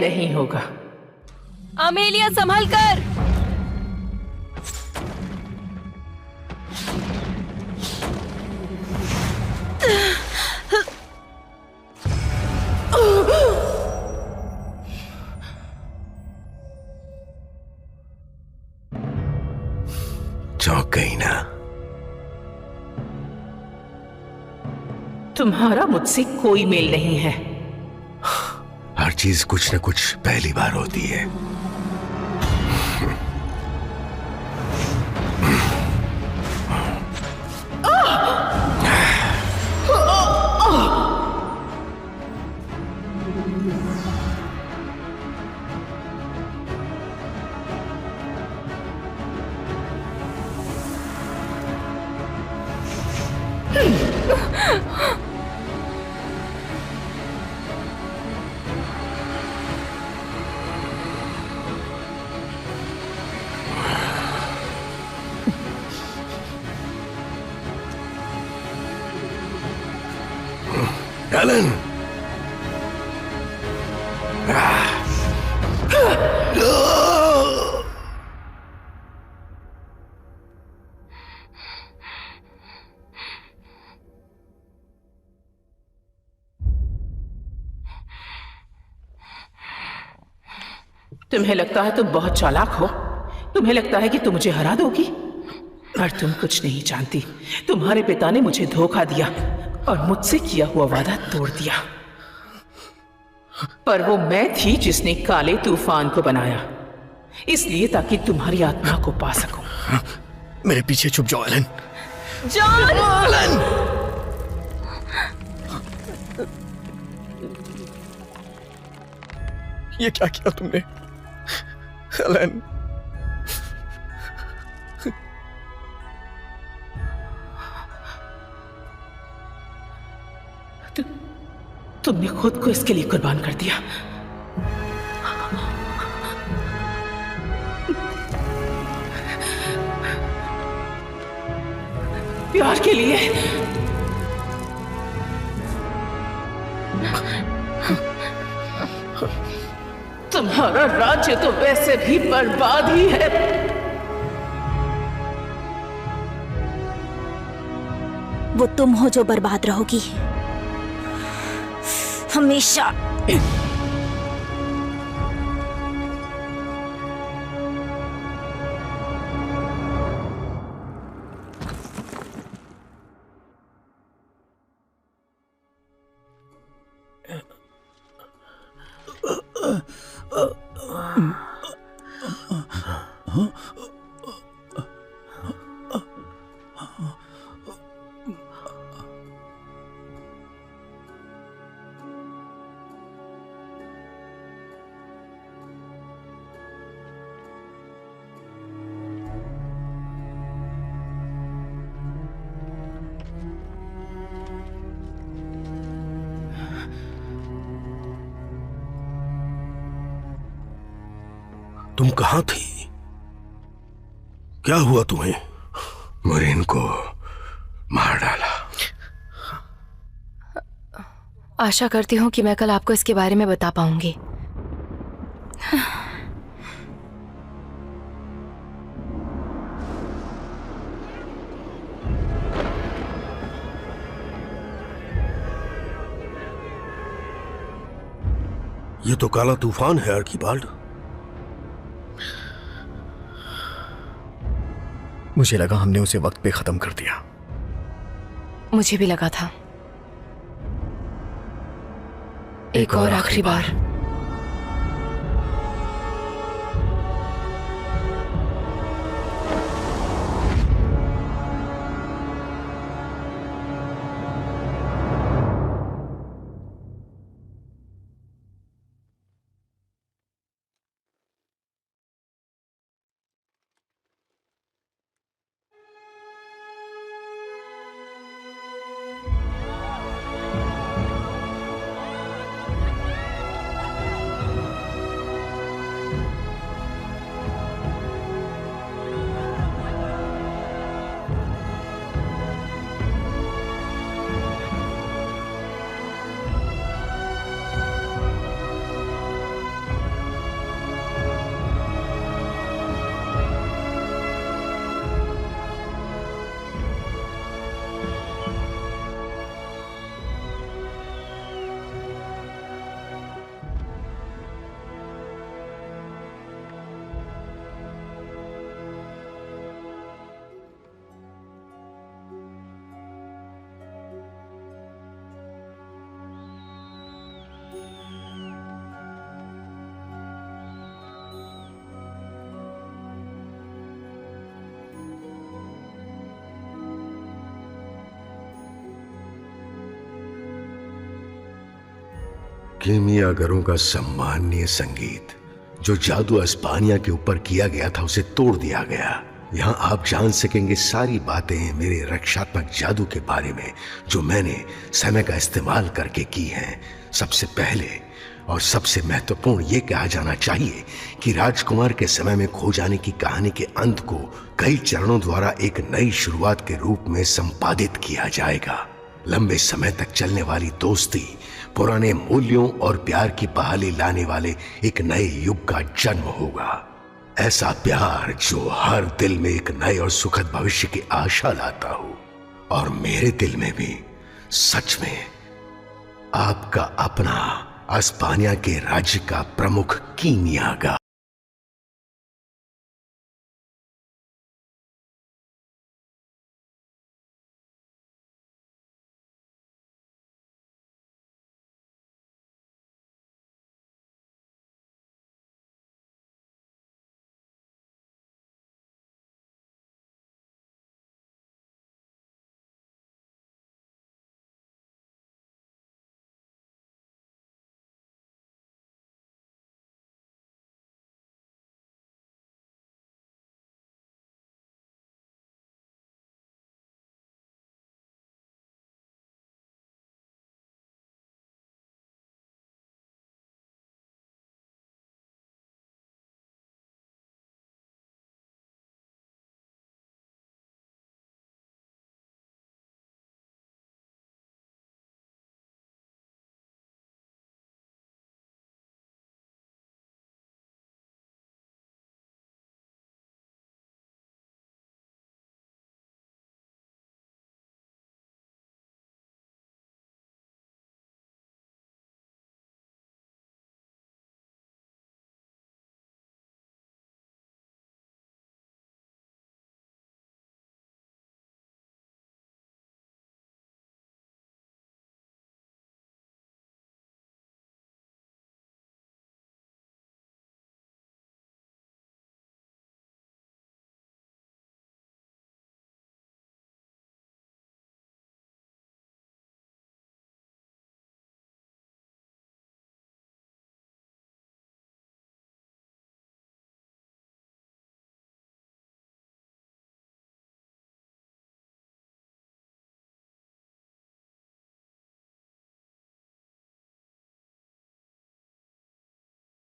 नहीं होगा। अमेलिया संभल कर। चौंक गई ना? तुम्हारा मुझसे कोई मेल नहीं है। हर चीज कुछ न कुछ पहली बार होती है। एलन! तुम्हें लगता है तुम बहुत चालाक हो? तुम्हें लगता है कि तुम मुझे हरा दोगी? पर तुम कुछ नहीं जानती। तुम्हारे पिता ने मुझे धोखा दिया और मुझसे किया हुआ वादा तोड़ दिया। पर वो मैं थी जिसने काले तूफान को बनाया, इसलिए ताकि तुम्हारी आत्मा को पा सकूं। मेरे पीछे छुप जाओ एलन। जॉन! ये क्या किया तुमने एलन? तुमने खुद को इसके लिए कुर्बान कर दिया। प्यार के लिए। तुम्हारा राज्य तो वैसे भी बर्बाद ही है। वो तुम हो जो बर्बाद रहोगी हमेशा। तुम कहां थी? क्या हुआ तुम्हें? मुरीन को मार डाला। आशा करती हूँ कि मैं कल आपको इसके बारे में बता पाऊंगी। ये तो काला तूफान है आर्कीबाल्ड। मुझे लगा हमने उसे वक्त पे खत्म कर दिया। मुझे भी लगा था। एक और आखिरी बार। कीमियागरों का सम्माननीय संगीत, जो जादू अस्पानिया के ऊपर किया गया था उसे तोड़ दिया गया। यहाँ आप जान सकेंगे सारी बातें मेरे रक्षात्मक जादू के बारे में जो मैंने समय का इस्तेमाल करके की हैं। सबसे पहले और सबसे महत्वपूर्ण ये कहा जाना चाहिए कि राजकुमार के समय में खो जाने की कहानी के अंत को कई चरणों द्वारा एक नई शुरुआत के रूप में संपादित किया जाएगा। लंबे समय तक चलने वाली दोस्ती, पुराने मूल्यों और प्यार की बहाली लाने वाले एक नए युग का जन्म होगा। ऐसा प्यार जो हर दिल में एक नए और सुखद भविष्य की आशा लाता हो। और मेरे दिल में भी सच में आपका अपना अस्पानिया के राज्य का प्रमुख कीमियागा।